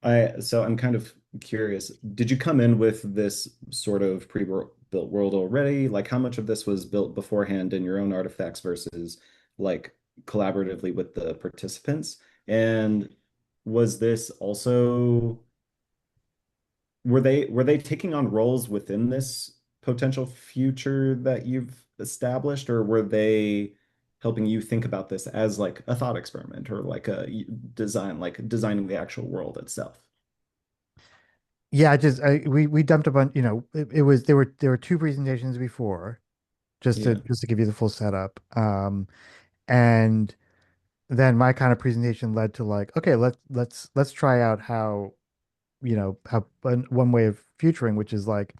I'm kind of curious. Did you come in with this sort of pre-built world already? Like how much of this was built beforehand in your own artifacts versus like collaboratively with the participants? And was this also were they taking on roles within this potential future that you've established, or were they helping you think about this as like a thought experiment or like a design, like designing the actual world itself? Yeah, we dumped a bunch. It was there were two presentations before, just to Yeah. just to give you the full setup. And then my kind of presentation led to like, okay, let's try out how one way of futuring, which is like,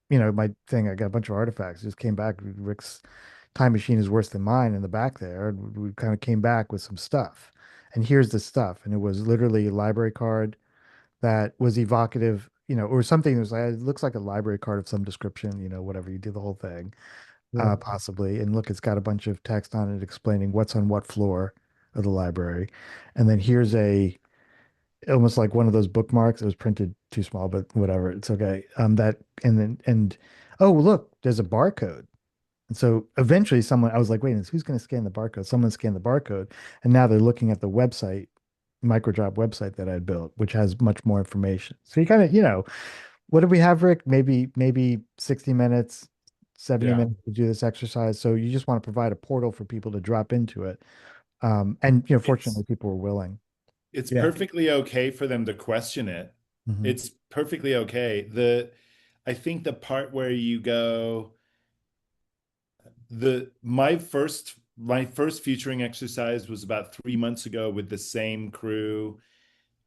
my thing. I got a bunch of artifacts. Just came back. Rick's time machine is worse than mine in the back there. And we kind of came back with some stuff. And here's the stuff. And it was literally a library card that was evocative, or something that was like, it looks like a library card of some description, whatever, you do the whole thing, Yeah. possibly. And look, it's got a bunch of text on it explaining what's on what floor of the library. And then here's almost like one of those bookmarks. It was printed too small, but whatever, it's okay. Oh, look, there's a barcode. And so eventually I was like, wait, who's going to scan the barcode? Someone scanned the barcode. And now they're looking at the website, microdrop website that I built, which has much more information. So you kind of, what did we have, Rick? Maybe 60 minutes, 70 Yeah. minutes to do this exercise. So you just want to provide a portal for people to drop into it. And fortunately It's people were willing. it's Yeah. perfectly okay for them to question it. Mhm. It's perfectly okay. I think the part where you go, the my first featuring exercise was about 3 months ago with the same crew.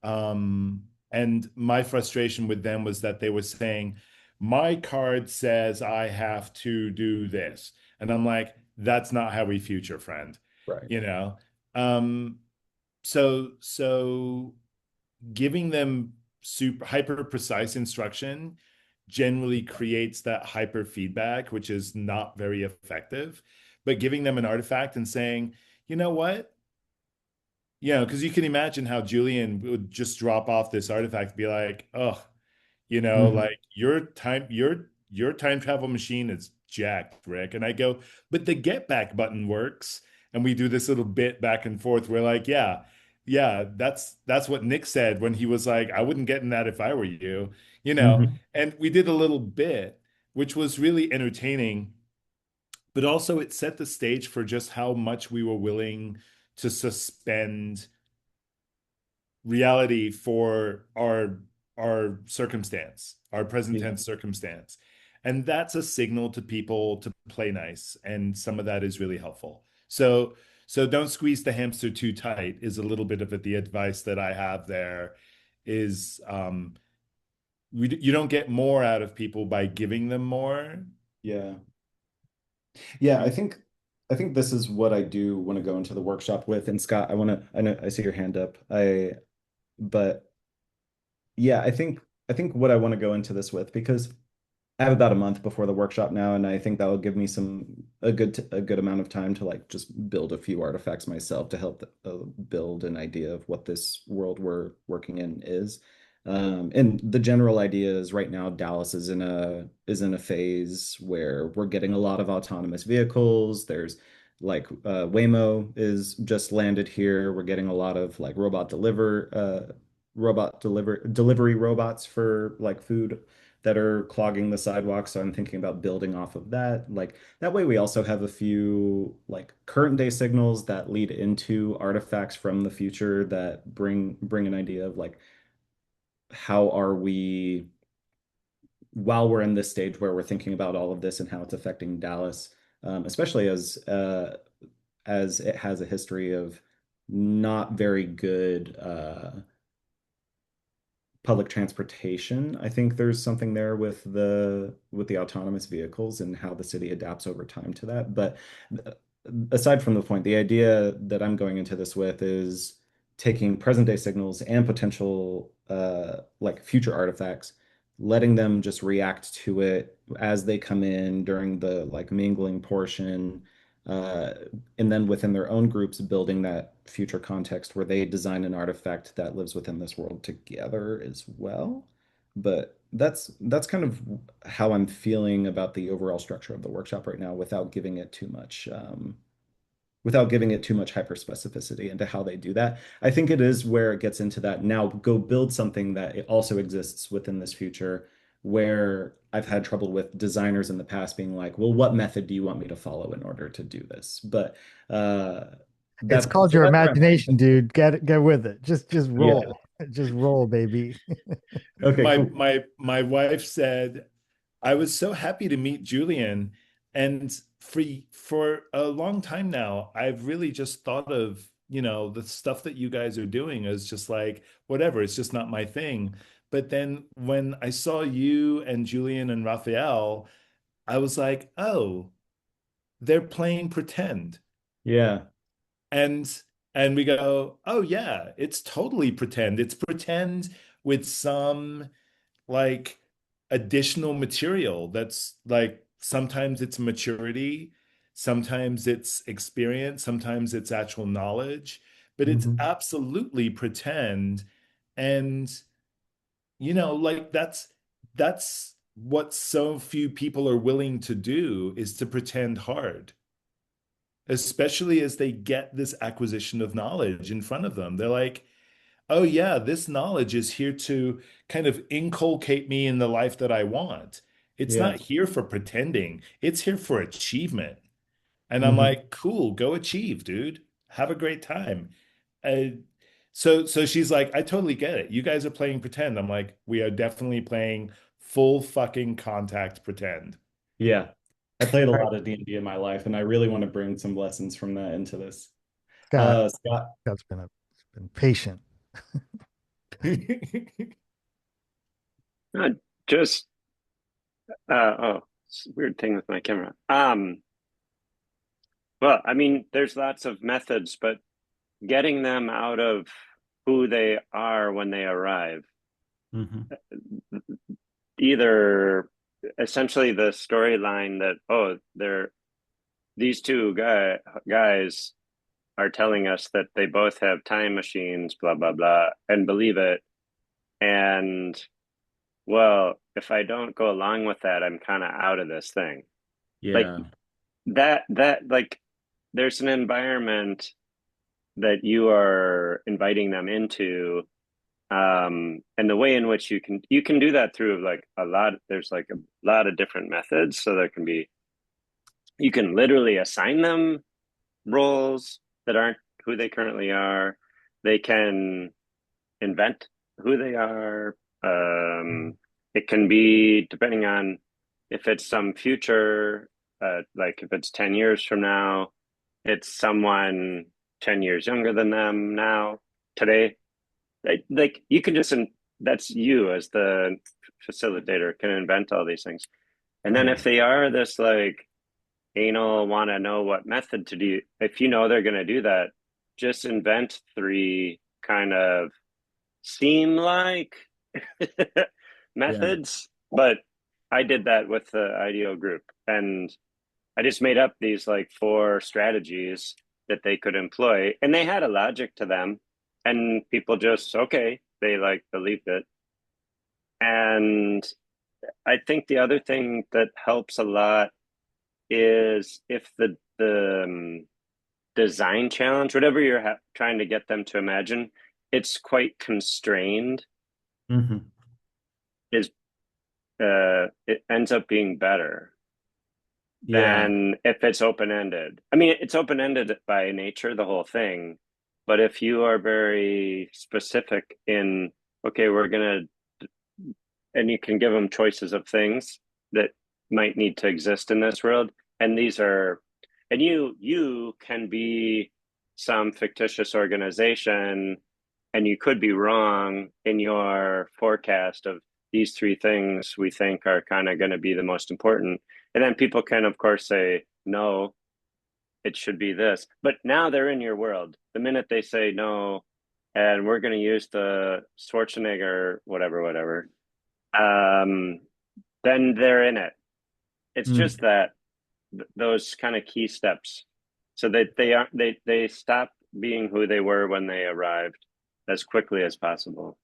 And my frustration with them was that they were saying, my card says I have to do this. And I'm like, that's not how we future, friend. Right. You know? Um, so giving them super hyper precise instruction generally creates that hyper feedback, which is not very effective. But giving them an artifact and saying, you know what? Because you can imagine how Julian would just drop off this artifact and be like, oh, You know, Hmm. like your time travel machine is jacked, Rick. And I go, but the get back button works. And we do this little bit back and forth. We're like, yeah, yeah, that's what Nick said when he was like, I wouldn't get in that if I were you, you know. Hmm. And we did a little bit, which was really entertaining, but also it set the stage for just how much we were willing to suspend reality for our circumstance, our present Yeah. tense circumstance. And that's a signal to people to play nice. And some of that is really helpful. So don't squeeze the hamster too tight is a little bit of it. The advice that I have there is you don't get more out of people by giving them more. Yeah. Yeah, You, I think this is what I do want to go into the workshop with. And Scott, I know I see your hand up. But yeah, I think what I want to go into this with, because I have about a month before the workshop now, and I think that will give me a good amount of time to like just build a few artifacts myself to help build an idea of what this world we're working in is. And the general idea is right now Dallas is in a phase where we're getting a lot of autonomous vehicles. There's like Waymo is just landed here. We're getting a lot of like delivery robots for like food that are clogging the sidewalks. So I'm thinking about building off of that. Like that way we also have a few like current day signals that lead into artifacts from the future that bring an idea of like how are we while we're in this stage where we're thinking about all of this and how it's affecting Dallas, especially as it has a history of not very good public transportation. I think there's something there with the autonomous vehicles and how the city adapts over time to that. But uh, aside from the point, the idea that I'm going into this with is taking present day signals and potential like future artifacts, letting them just react to it as they come in during the like mingling portion. Uh, and then within their own groups building that future context where they design an artifact that lives within this world together as well. But that's kind of how I'm feeling about the overall structure of the workshop right now without giving it too much hyper specificity into how they do that. I think it is where it gets into that now go build something that it also exists within this future where I've had trouble with designers in the past being like, well, what method do you want me to follow in order to do this? But uh It's called your that's where I'm at. imagination, dude. Get with it. Just Yeah. roll. Just roll, baby. Okay, my cool. my wife said, I was so happy to meet Julian. And for a long time now, I've really just thought of, you know, the stuff that you guys are doing as just like, whatever, it's just not my thing. But then when I saw you and Julian and Raphael, I was like, oh, they're playing pretend. Yeah. And we go, oh yeah, it's totally pretend. It's pretend with some like additional material that's like sometimes it's maturity, sometimes it's experience, sometimes it's actual knowledge, but it's Mhm. absolutely pretend. And you know, like that's what so few people are willing to do is to pretend hard, especially as they get this acquisition of knowledge in front of them. They're like, oh yeah, this knowledge is here to kind of inculcate me in the life that I want. It's Yeah. not here for pretending. It's here for achievement. And I'm Hmm. like, cool, go achieve, dude. Have a great time. Uh, so she's like, I totally get it. You guys are playing pretend. I'm like, we are definitely playing full fucking contact pretend. Yeah. I played a All right, lot of D&D in my life, and I really want to bring some lessons from that into this. Scott. Scott. Scott's been patient. Not just oh, it's a weird thing with my camera. Well, I mean, there's lots of methods, but getting them out of who they are when they arrive, Hmm. either essentially the storyline that, oh, they're these guys are telling us that they both have time machines, blah blah blah, and believe it, and well, if I don't go along with that, I'm kind of out of this thing. Like Yeah. like there's an environment that you are inviting them into, and the way in which you can do that through like there's like a lot of different methods. So there can be, you can literally assign them roles that aren't who they currently are. They can invent who they are. It can be depending on if it's some future, like if it's 10 years from now, it's someone 10 years younger than them now, today. Like you can just, that's you as the facilitator can invent all these things. And then Yeah. if they are this like anal, want to know what method to do, if you know they're going to do that, just invent three kind of seem like Yeah. methods. But I did that with the IDEO group, and I just made up these like four strategies that they could employ, and they had a logic to them, and people just, okay, they like believed it. And I think the other thing that helps a lot is if the design challenge, whatever you're trying to get them to imagine, it's quite constrained, Hmm. is it ends up being better Yeah. than if it's open-ended. I mean, it's open-ended by nature, the whole thing. But if you are very specific in, okay, we're gonna, and you can give them choices of things that might need to exist in this world, and these are, and you can be some fictitious organization, and you could be wrong in your forecast of these three things we think are kind of going to be the most important. And then people can, of course, say, no, it should be this. But now they're in your world. The minute they say no, and we're going to use the Schwarzenegger, whatever, um, then they're in it. It's just Mm. that those kind of key steps, so that they aren't, they stop being who they were when they arrived as quickly as possible.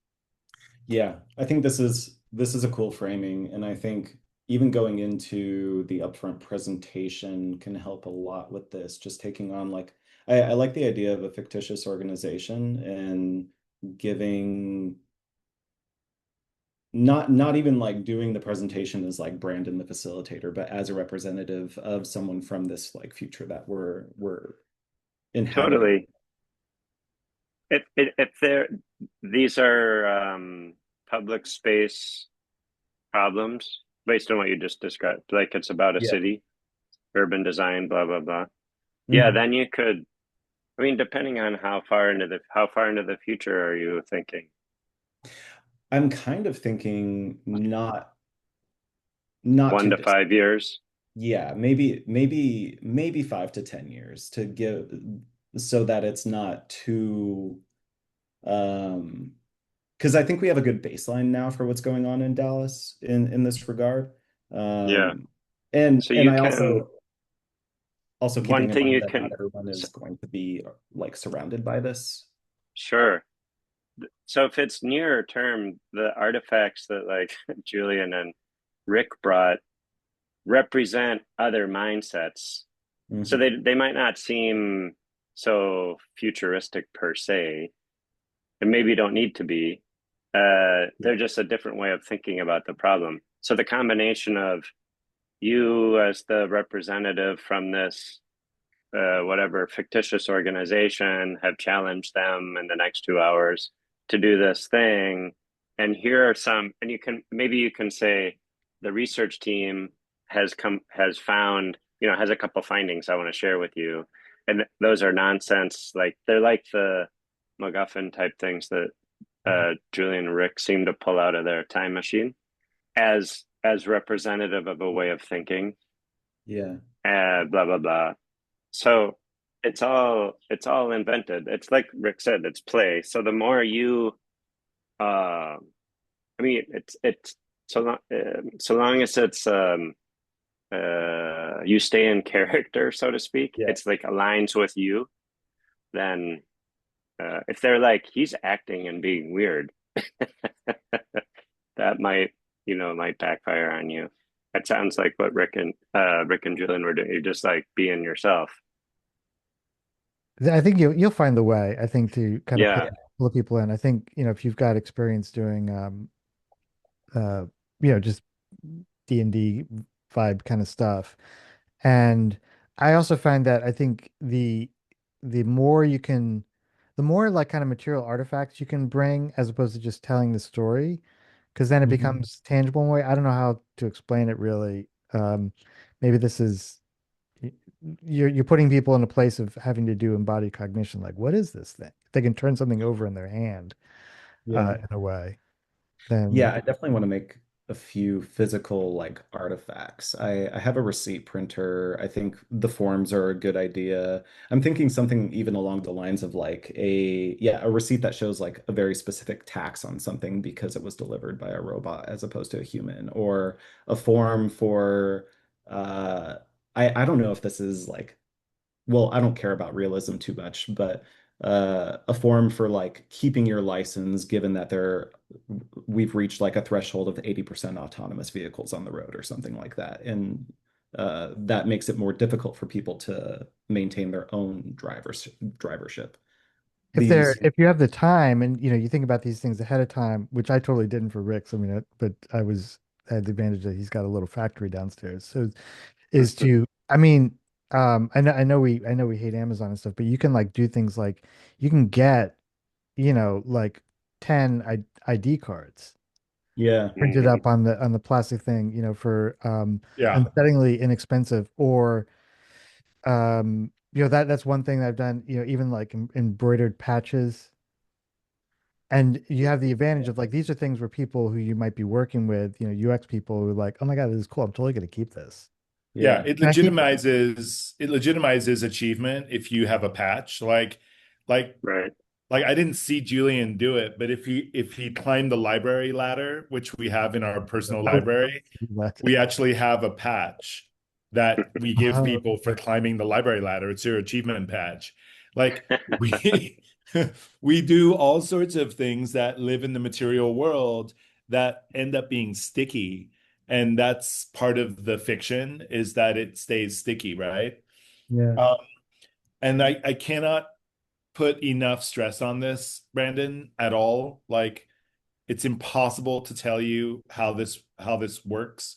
Yeah, I think this is a cool framing, and I think even going into the upfront presentation can help a lot with this. Just taking on like I like the idea of a fictitious organization and giving not even like doing the presentation as like Brandon the facilitator, but as a representative of someone from this like future that we're inhabiting. Totally. If they're, these are public space problems based on what you just described, like it's about a Yeah. city, urban design, blah blah blah. Yeah, Mhm. then you could. I mean, depending on how far into the future are you thinking? I'm kind of thinking not One too to distant. 5 years. Yeah, maybe 5 to 10 years to give so that it's not too um because I think we have a good baseline now for what's going on in Dallas in this regard. Yeah. Um So and you I can, also one keeping in thing mind you that not can, everyone is going to be like surrounded by this. sure. So if it's nearer term, the artifacts that like Julian and Rick brought represent other mindsets. So Hmm. they might not seem so futuristic per se, and maybe don't need to be. Yeah. They're just a different way of thinking about the problem. So the combination of you as the representative from this whatever fictitious organization have challenged them in the next 2 hours to do this thing, and here are some, and you can, maybe you can say the research team has found, has a couple findings I want to share with you, and those are nonsense, like they're like the MacGuffin type things that Julian and Rick seem to pull out of their time machine as representative of a way of thinking, Yeah. blah blah blah. So it's all invented. It's like Rick said, it's play. So the more you, I mean, it's so long as it's you stay in character, so to speak. Yeah. It's like aligns with you. Then if they're like he's acting and being weird, that might might backfire on you. That sounds like what Rick and Julian were doing. You're just like being yourself. I think you'll find the way, I think, to kind of Yeah. pull people in. I think, if you've got experience doing uh just D&D vibe kind of stuff. And I also find that I think the more you can the more like kind of material artifacts you can bring as opposed to just telling the story, because then it Mhm. becomes tangible in a way. I don't know how to explain it really. Maybe this is y- you're putting people in a place of having to do embodied cognition. Like, what is this thing? They can turn something over in their hand, Yeah. in a way. Yeah, Then I definitely want to make a few physical like artifacts. I have a receipt printer. I think the forms are a good idea. I'm thinking something even along the lines of like a receipt that shows like a very specific tax on something because it was delivered by a robot as opposed to a human, or a form for uh I don't know if this is like, well, I don't care about realism too much, but a form for like keeping your license, given that we've reached like a threshold of 80% autonomous vehicles on the road or something like that. And that makes it more difficult for people to maintain their own drivership. These, if you have the time and you think about these things ahead of time, which I totally didn't for Rick's. I mean, but I had the advantage that he's got a little factory downstairs. So is to I mean, I know we hate Amazon and stuff, but you can like do things like you can get, like 10 ID cards yeah, printed Hmm. up on the plastic thing, for Yeah. unsettlingly inexpensive. Or that's one thing that I've done, even like embroidered patches. And you have the advantage of like these are things where people who you might be working with, UX people who are like, oh my God, this is cool. I'm totally going to keep this. Yeah, yeah, it And I keep legitimizes achievement if you have a patch. Like Right. like I didn't see Julian do it, but if he climbed the library ladder, which we have in our personal oh, library, we actually have a patch that we give oh, people for climbing the library ladder. It's your achievement patch. Like we we do all sorts of things that live in the material world that end up being sticky. And that's part of the fiction is that it stays sticky, right? yeah. Um, and I cannot put enough stress on this, Brandon, at all. Like it's impossible to tell you how this works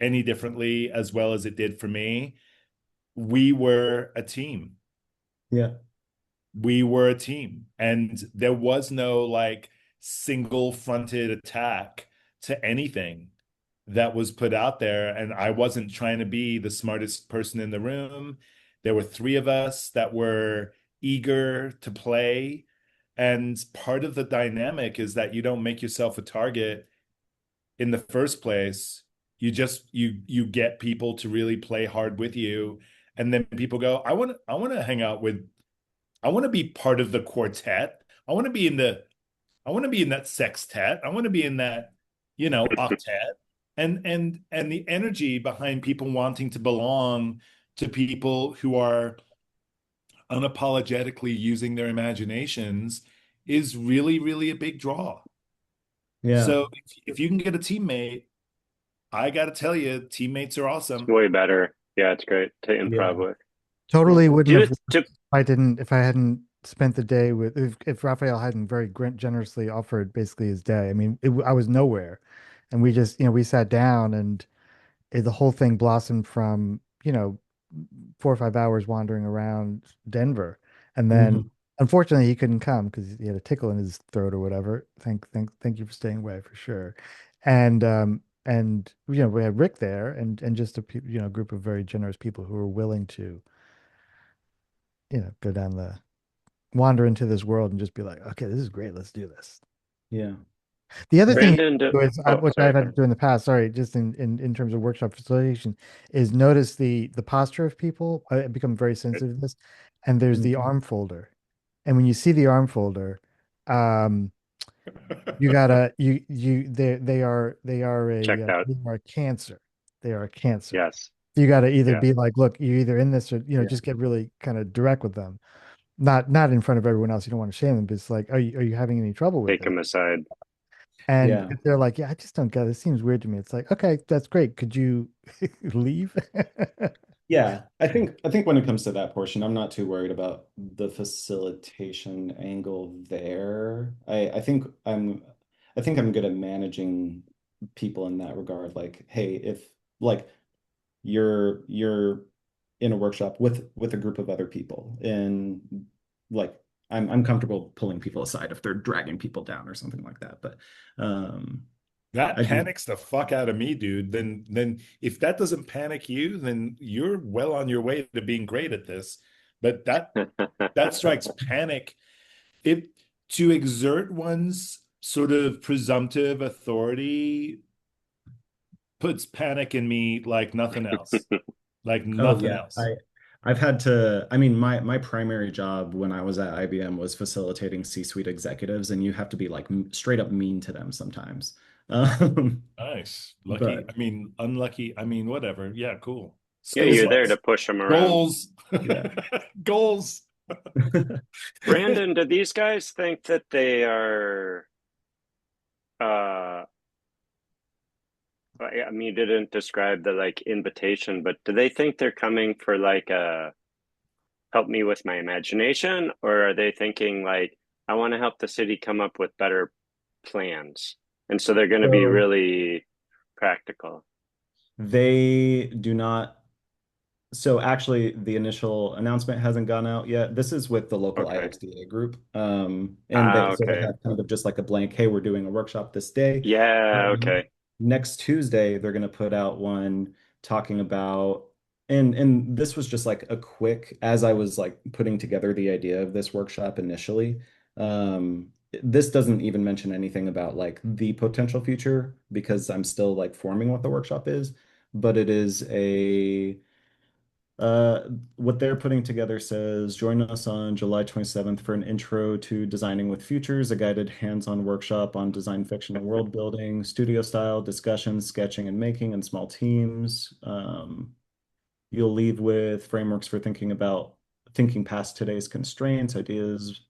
any differently as well as it did for me. We were a team. yeah, We were a team, and there was no like single fronted attack to anything that was put out there. And I wasn't trying to be the smartest person in the room. There were three of us that were eager to play. And part of the dynamic is that you don't make yourself a target in the first place. You get people to really play hard with you. And then people go, I want to hang out with I want to be part of the quartet. I want to be in the I want to be in that sextet. I want to be in that, octet. And the energy behind people wanting to belong to people who are unapologetically using their imaginations is really, really a big draw. yeah. So if you can get a teammate, I got to tell you, teammates are It's awesome. way better. Yeah, it's great to Yeah. improv with. Totally wouldn't Do have it worked to if I hadn't spent the day with if Raphael hadn't very generously offered basically his day. I mean, I was nowhere, and we just we sat down, and the whole thing blossomed from 4 or 5 hours wandering around Denver, and then Mhm. unfortunately he couldn't come because he had a tickle in his throat or whatever. Thank you for staying away for sure. And we had Rick there, and just a group of very generous people who were willing to go down the wander into this world and just be like, okay, this is great. Let's do this. Yeah. The other thing Brandon. is, Oh, which I've sorry. had to do in the past, sorry, just in terms of workshop facilitation, is notice the posture of people. I become very sensitive to this. And there's the Mhm. arm folder. And when you see the arm folder, um, you gotta Checked out. they are a cancer. They are a cancer. Yes. You gotta either Yeah. be like, look, you're either in this or Yeah. just get really kind of direct with them. Not in front of everyone else. You don't want to shame them, but it's like, are you having any trouble with Take it? him aside. And Yeah. if they're like, yeah, I just don't get it. It seems weird to me. It's like, okay, that's great. Could you leave? Yeah, I think when it comes to that portion, I'm not too worried about the facilitation angle there. I think I'm good at managing people in that regard. Like, hey, if like you're in a workshop with a group of other people and like I'm comfortable pulling people aside if they're dragging people down or something like that. But um That I do panics the fuck out of me, dude. Then if that doesn't panic you, then you're well on your way to being great at this. But that strikes panic. It to exert one's sort of presumptive authority puts panic in me like nothing else. Like Oh nothing yeah, else. I've had to. I mean, my primary job when I was at IBM was facilitating C-suite executives, and you have to be like straight up mean to them sometimes. Um, Nice. Lucky. but I mean, unlucky. I mean, whatever. Yeah, cool. Yeah, Skill you're there to sets. push them around. Goals. yeah, Goals. Brandon, do these guys think that they are uh I mean, you didn't describe the like invitation, but do they think they're coming for like a help me with my imagination, or are they thinking like I want to help the city come up with better plans? And so they're going to be so really practical. they do not. So actually, the initial announcement hasn't gone out yet. This is with the local Okay. IXDA group, and Ah, they okay. have kind of just like a blank. Hey, we're doing a workshop this day. Yeah, Um, okay. Next Tuesday, they're going to put out one talking about, and this was just like a quick, as I was like putting together the idea of this workshop initially. This doesn't even mention anything about like the potential future because I'm still like forming what the workshop is, but it is a what they're putting together says, join us on July 27th for an intro to designing with futures, a guided hands-on workshop on design fiction and world building, studio style discussions, sketching and making in small teams. You'll leave with frameworks for thinking past today's constraints, ideas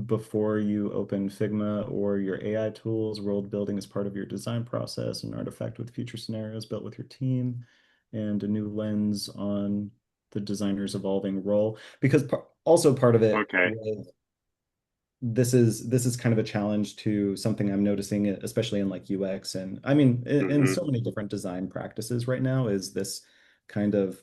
before you open Figma or your AI tools. World building is part of your design process, an artifact with future scenarios built with your team, and a new lens on the designer's evolving role. Because also part of it Okay. was this is kind of a challenge to something I'm noticing, especially in like UX and I mean in Mm-hmm. so many different design practices right now, is this kind of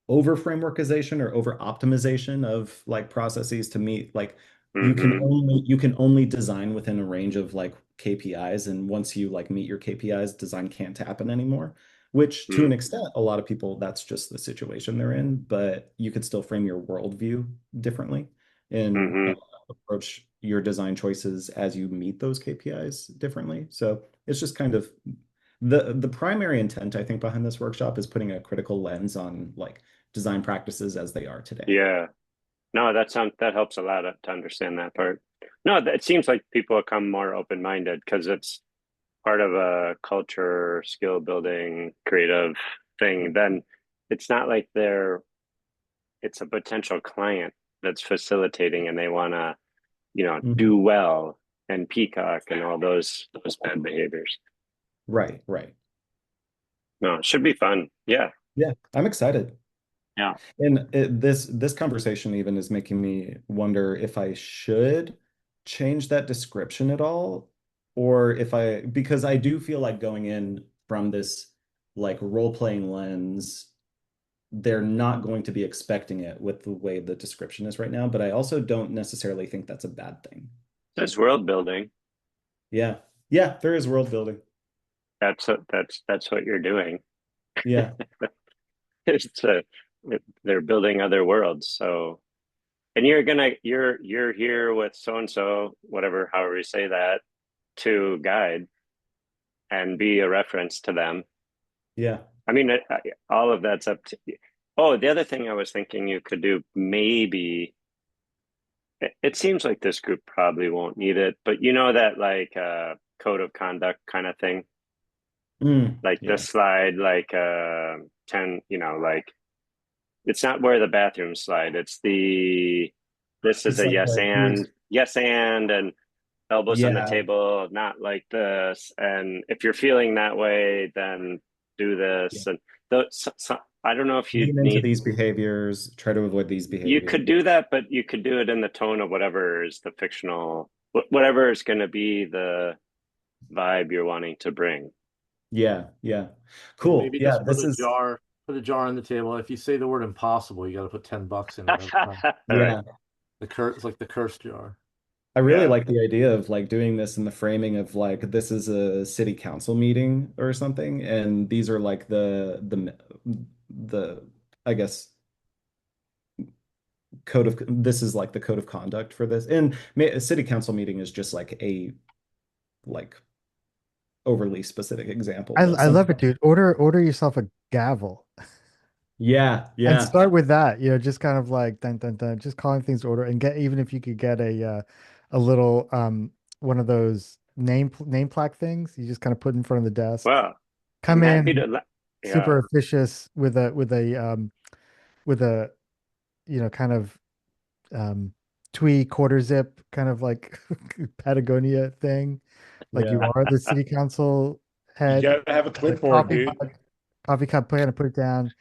over frameworkization or over optimization of like processes to meet like Mm-hmm. you can only design within a range of like KPIs, and once you like meet your KPIs, design can't happen anymore, which to an extent a lot of people that's just the situation they're in, but you could still frame your worldview differently and Mm-hmm. approach your design choices as you meet those KPIs differently. So it's just kind of the primary intent I think behind this workshop is putting a critical lens on like design practices as they are today. Yeah. No, that helps a lot to understand that part. No, it seems like people become more open-minded because it's part of a culture, skill building, creative thing. Then it's not like it's a potential client that's facilitating and they want to, Mhm. do well and peacock and all those bad behaviors. Right, right. No, it should be fun. Yeah. Yeah, I'm excited. Yeah. And this conversation even is making me wonder if I should change that description at all, or if because I do feel like going in from this like role-playing lens, they're not going to be expecting it with the way the description is right now, but I also don't necessarily think that's a bad thing. That's world building. Yeah. Yeah, there is world building. That's what you're doing. Yeah. It's a, they're building other worlds. So, and you're here with so and so, whatever, however you say that, to guide and be a reference to them. Yeah. I mean, all of that's up to you. Oh, the other thing I was thinking you could do, maybe it seems like this group probably won't need it, but you know that like code of conduct kind of thing, like the Yeah. slide, like 10, like it's not where the bathrooms slide. It's the this is It's a like yes here's and yes and elbows on the Yeah, table, not like this. And if you're feeling that way, then do yeah. this. And I don't know if you Lean into need, these behaviors, try to avoid these you behaviors. could do that, but you could do it in the tone of whatever is the fictional, whatever is going to be the vibe you're wanting to bring. Yeah, yeah. Like Cool. maybe Yeah, just this is put a jar on the table. If you say the word impossible, you got to put $10 in it every time. Right. yeah. It's like the curse jar. I really Yeah. like the idea of like doing this in the framing of like this is a city council meeting or something, and these are like the I guess this is like the code of conduct for this. And a city council meeting is just like a like overly specific example, but I love it, something. dude. Order yourself a gavel Yeah, and yeah, start with that. Just kind of like dun dun dun, just calling things to order and get even if you could get a little one of those name plaque things you just kind of put in front of the desk. Well, I'm Come happy in to, yeah. super officious with a kind of um twee quarter zip kind of like Patagonia thing, like you yeah. are the city council You head, gotta have a the clipboard, dude. coffee cup, kind of put it down.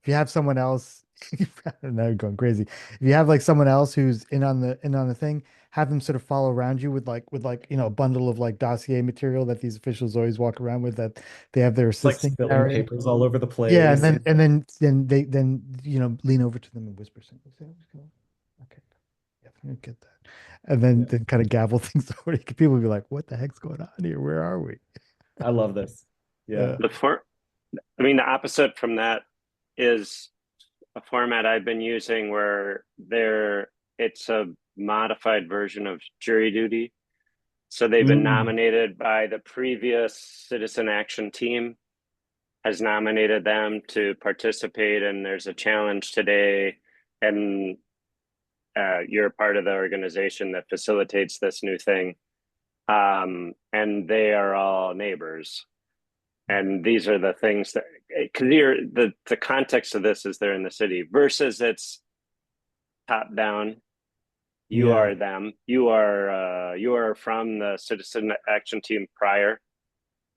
If you have someone else, I don't know, going crazy. If you have like someone else who's in on the thing, have them sort of follow around you with like a bundle of like dossier material that these officials always walk around with that they have their Like assistant spilling carry. papers all over the Yeah, and place. then they lean over to them and whisper something. Say, okay, yeah, let me get that. And Yeah, then kind of gavel things over. People will be like, "What the heck's going on here? Where are we?" I love this. Yeah. The for, I mean, the opposite from that is a format I've been using where it's a modified version of jury duty. So they've been Mm, nominated by the previous citizen action team has nominated them to participate, and there's a challenge today, and you're part of the organization that facilitates this new thing, and they are all neighbors. And these are the things that, because the context of this is they're in the city versus it's top down. You yeah. are them. You are from the citizen action team prior.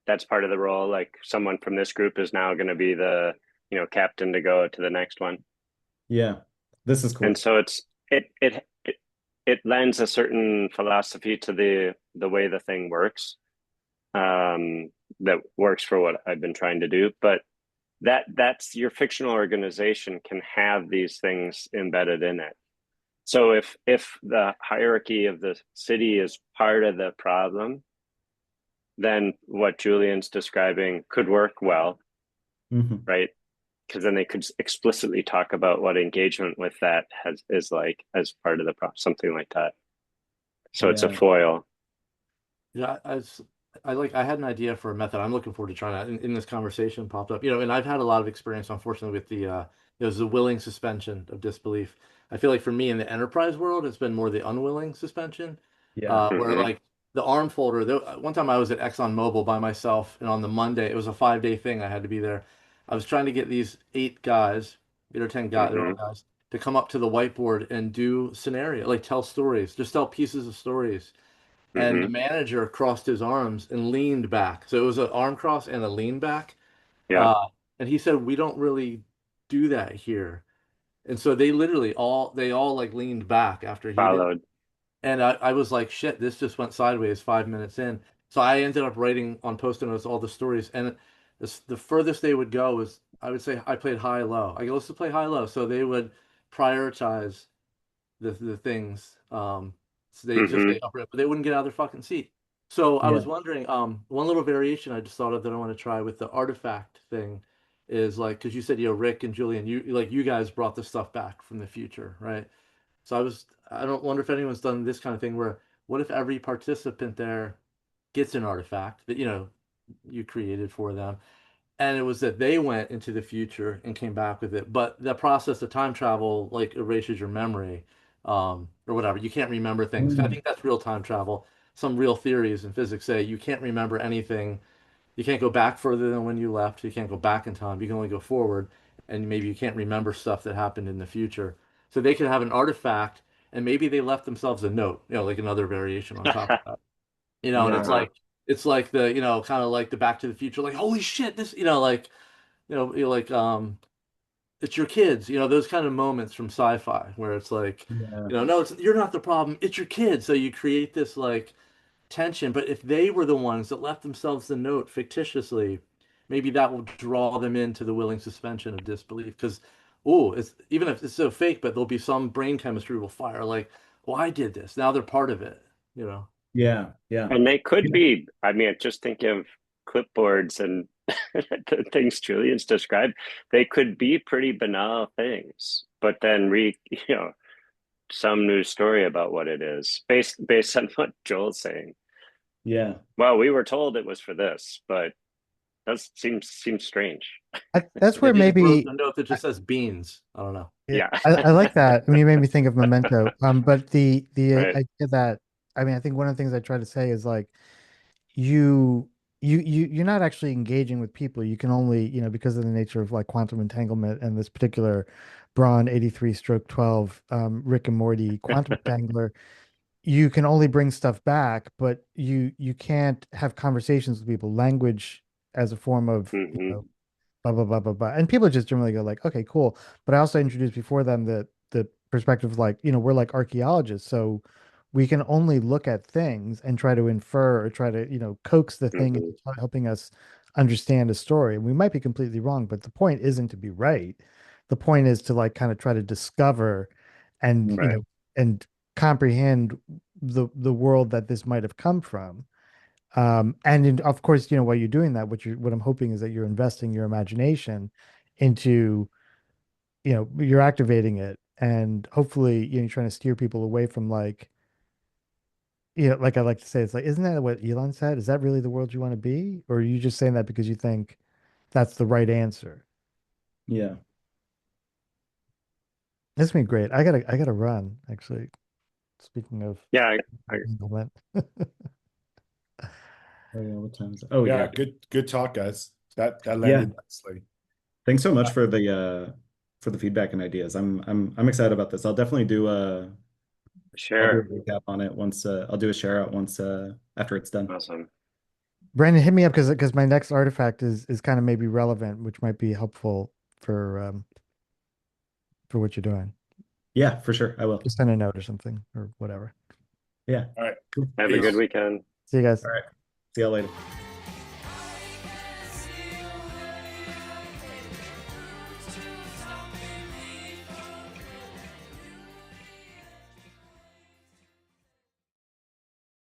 That's part of the role. Like someone from this group is now going to be the captain to go to the next one. Yeah. This is And cool. so it lends a certain philosophy to the way the thing works, that works for what I've been trying to do. But that's your fictional organization can have these things embedded in it. So if the hierarchy of the city is part of the problem, then what Julian's describing could work well, Hmm. right? Because then they could explicitly talk about what engagement with that is like as part of the problem, something like that. So it's a Yeah. foil. Yeah, I had an idea for a method. I'm looking forward to trying that. In this conversation popped up, and I've had a lot of experience, unfortunately, with the willing suspension of disbelief. I feel like for me in the enterprise world, it's been more the unwilling suspension, Yeah. where Mm-hmm. like the ARM folder. One time I was at ExxonMobil by myself, and on the Monday, it was a 5-day thing. I had to be there. I was trying to get these 8 guys, 8 or 10 guys, they're all Mm-hmm. guys, to come up to the whiteboard and do scenario, like tell stories, just tell pieces of stories. And Mm-hmm. the manager crossed his arms and leaned back. So it was an arm cross and a lean back. Yeah. Uh, and he said, "We don't really do that here." And so they all like leaned back after he did. Followed. And I was like, shit, this just went sideways 5 minutes in. So I ended up writing on post-it notes all the stories. And the furthest they would go was I would say I played high low. I go, let's play high low. So they would prioritize the things. So they just Mm-hmm. stay upright, but they wouldn't get out of their fucking seat. So I Yeah. was wondering, one little variation I just thought of that I want to try with the artifact thing is like, because you said, Rick and Julian, you guys brought the stuff back from the future, right? So I don't wonder if anyone's done this kind of thing where, what if every participant there gets an artifact that, you created for them, and it was that they went into the future and came back with it. But the process of time travel like erases your memory, or whatever. You can't remember things. I Mm, think that's real time travel. Some real theories in physics say you can't remember anything. You can't go back further than when you left. You can't go back in time. You can only go forward, and maybe you can't remember stuff that happened in the future. So they could have an artifact, and maybe they left themselves a note, like another variation on top of that. And Yeah. it's like the, kind of like the Back to the Future, like holy shit, this, like, you're like it's your kids, those kind of moments from sci-fi where it's like, Yeah. no, you're not the problem, it's your kids. So you create this like tension. But if they were the ones that left themselves the note fictitiously, maybe that will draw them into the willing suspension of disbelief. Because, oh, it's even if it's so fake, but there'll be some brain chemistry will fire like, well, I did this. Now they're part of it. Yeah. Yeah. And they could be, I mean, just think of clipboards and the things Julian's described. They could be pretty banal things, but then some new story about what it is based on what Joel's saying. Yeah. Well, we were told it was for this, but that seems strange. That's Yeah, where they just wrote maybe a note that just says beans. I don't know. yeah, Yeah. I like that. I mean, you made me think of Memento. But the Right. idea that I mean, I think one of the things I try to say is like you you're not actually engaging with people. You can only, because of the nature of like quantum entanglement and this particular Braun 83 stroke 12 Rick and Morty quantum entangler, you can only bring stuff back, but you can't have conversations with people. Language as a form of, Hmm. blah blah blah blah blah. And people just generally go like, okay, cool. But I also introduced before them the perspective of like, we're like archaeologists, so we can only look at things and try to infer or try to, coax the thing into Hmm. helping us understand a story. And we might be completely wrong, but the point isn't to be right. The point is to like kind of try to discover and, Right. and comprehend the world that this might have come from. Of course, while you're doing that, what I'm hoping is that you're investing your imagination into, you're activating it, and hopefully, you're trying to steer people away from like, like I like to say, it's like, isn't that what Elon said? Is that really the world you want to be? Or are you just saying that because you think that's the right answer? Yeah. This has been great. I gotta run, actually. Speaking of Yeah. I, entanglement. Oh yeah. What time is it? Oh Yeah, yeah. good talk, guys. That Yeah. landed nicely. Thanks so much for the feedback and ideas. I'm excited about this. I'll do a sure. recap on it once I'll do a share out once after it's done. Awesome. Brandon, hit me up because my next artifact is kind of maybe relevant, which might be helpful for what you're doing. Yeah, for sure. I will. Just send a note or something or whatever. Yeah. All right. Cool. Have a good Peace. weekend. See you guys. All right. See y'all later.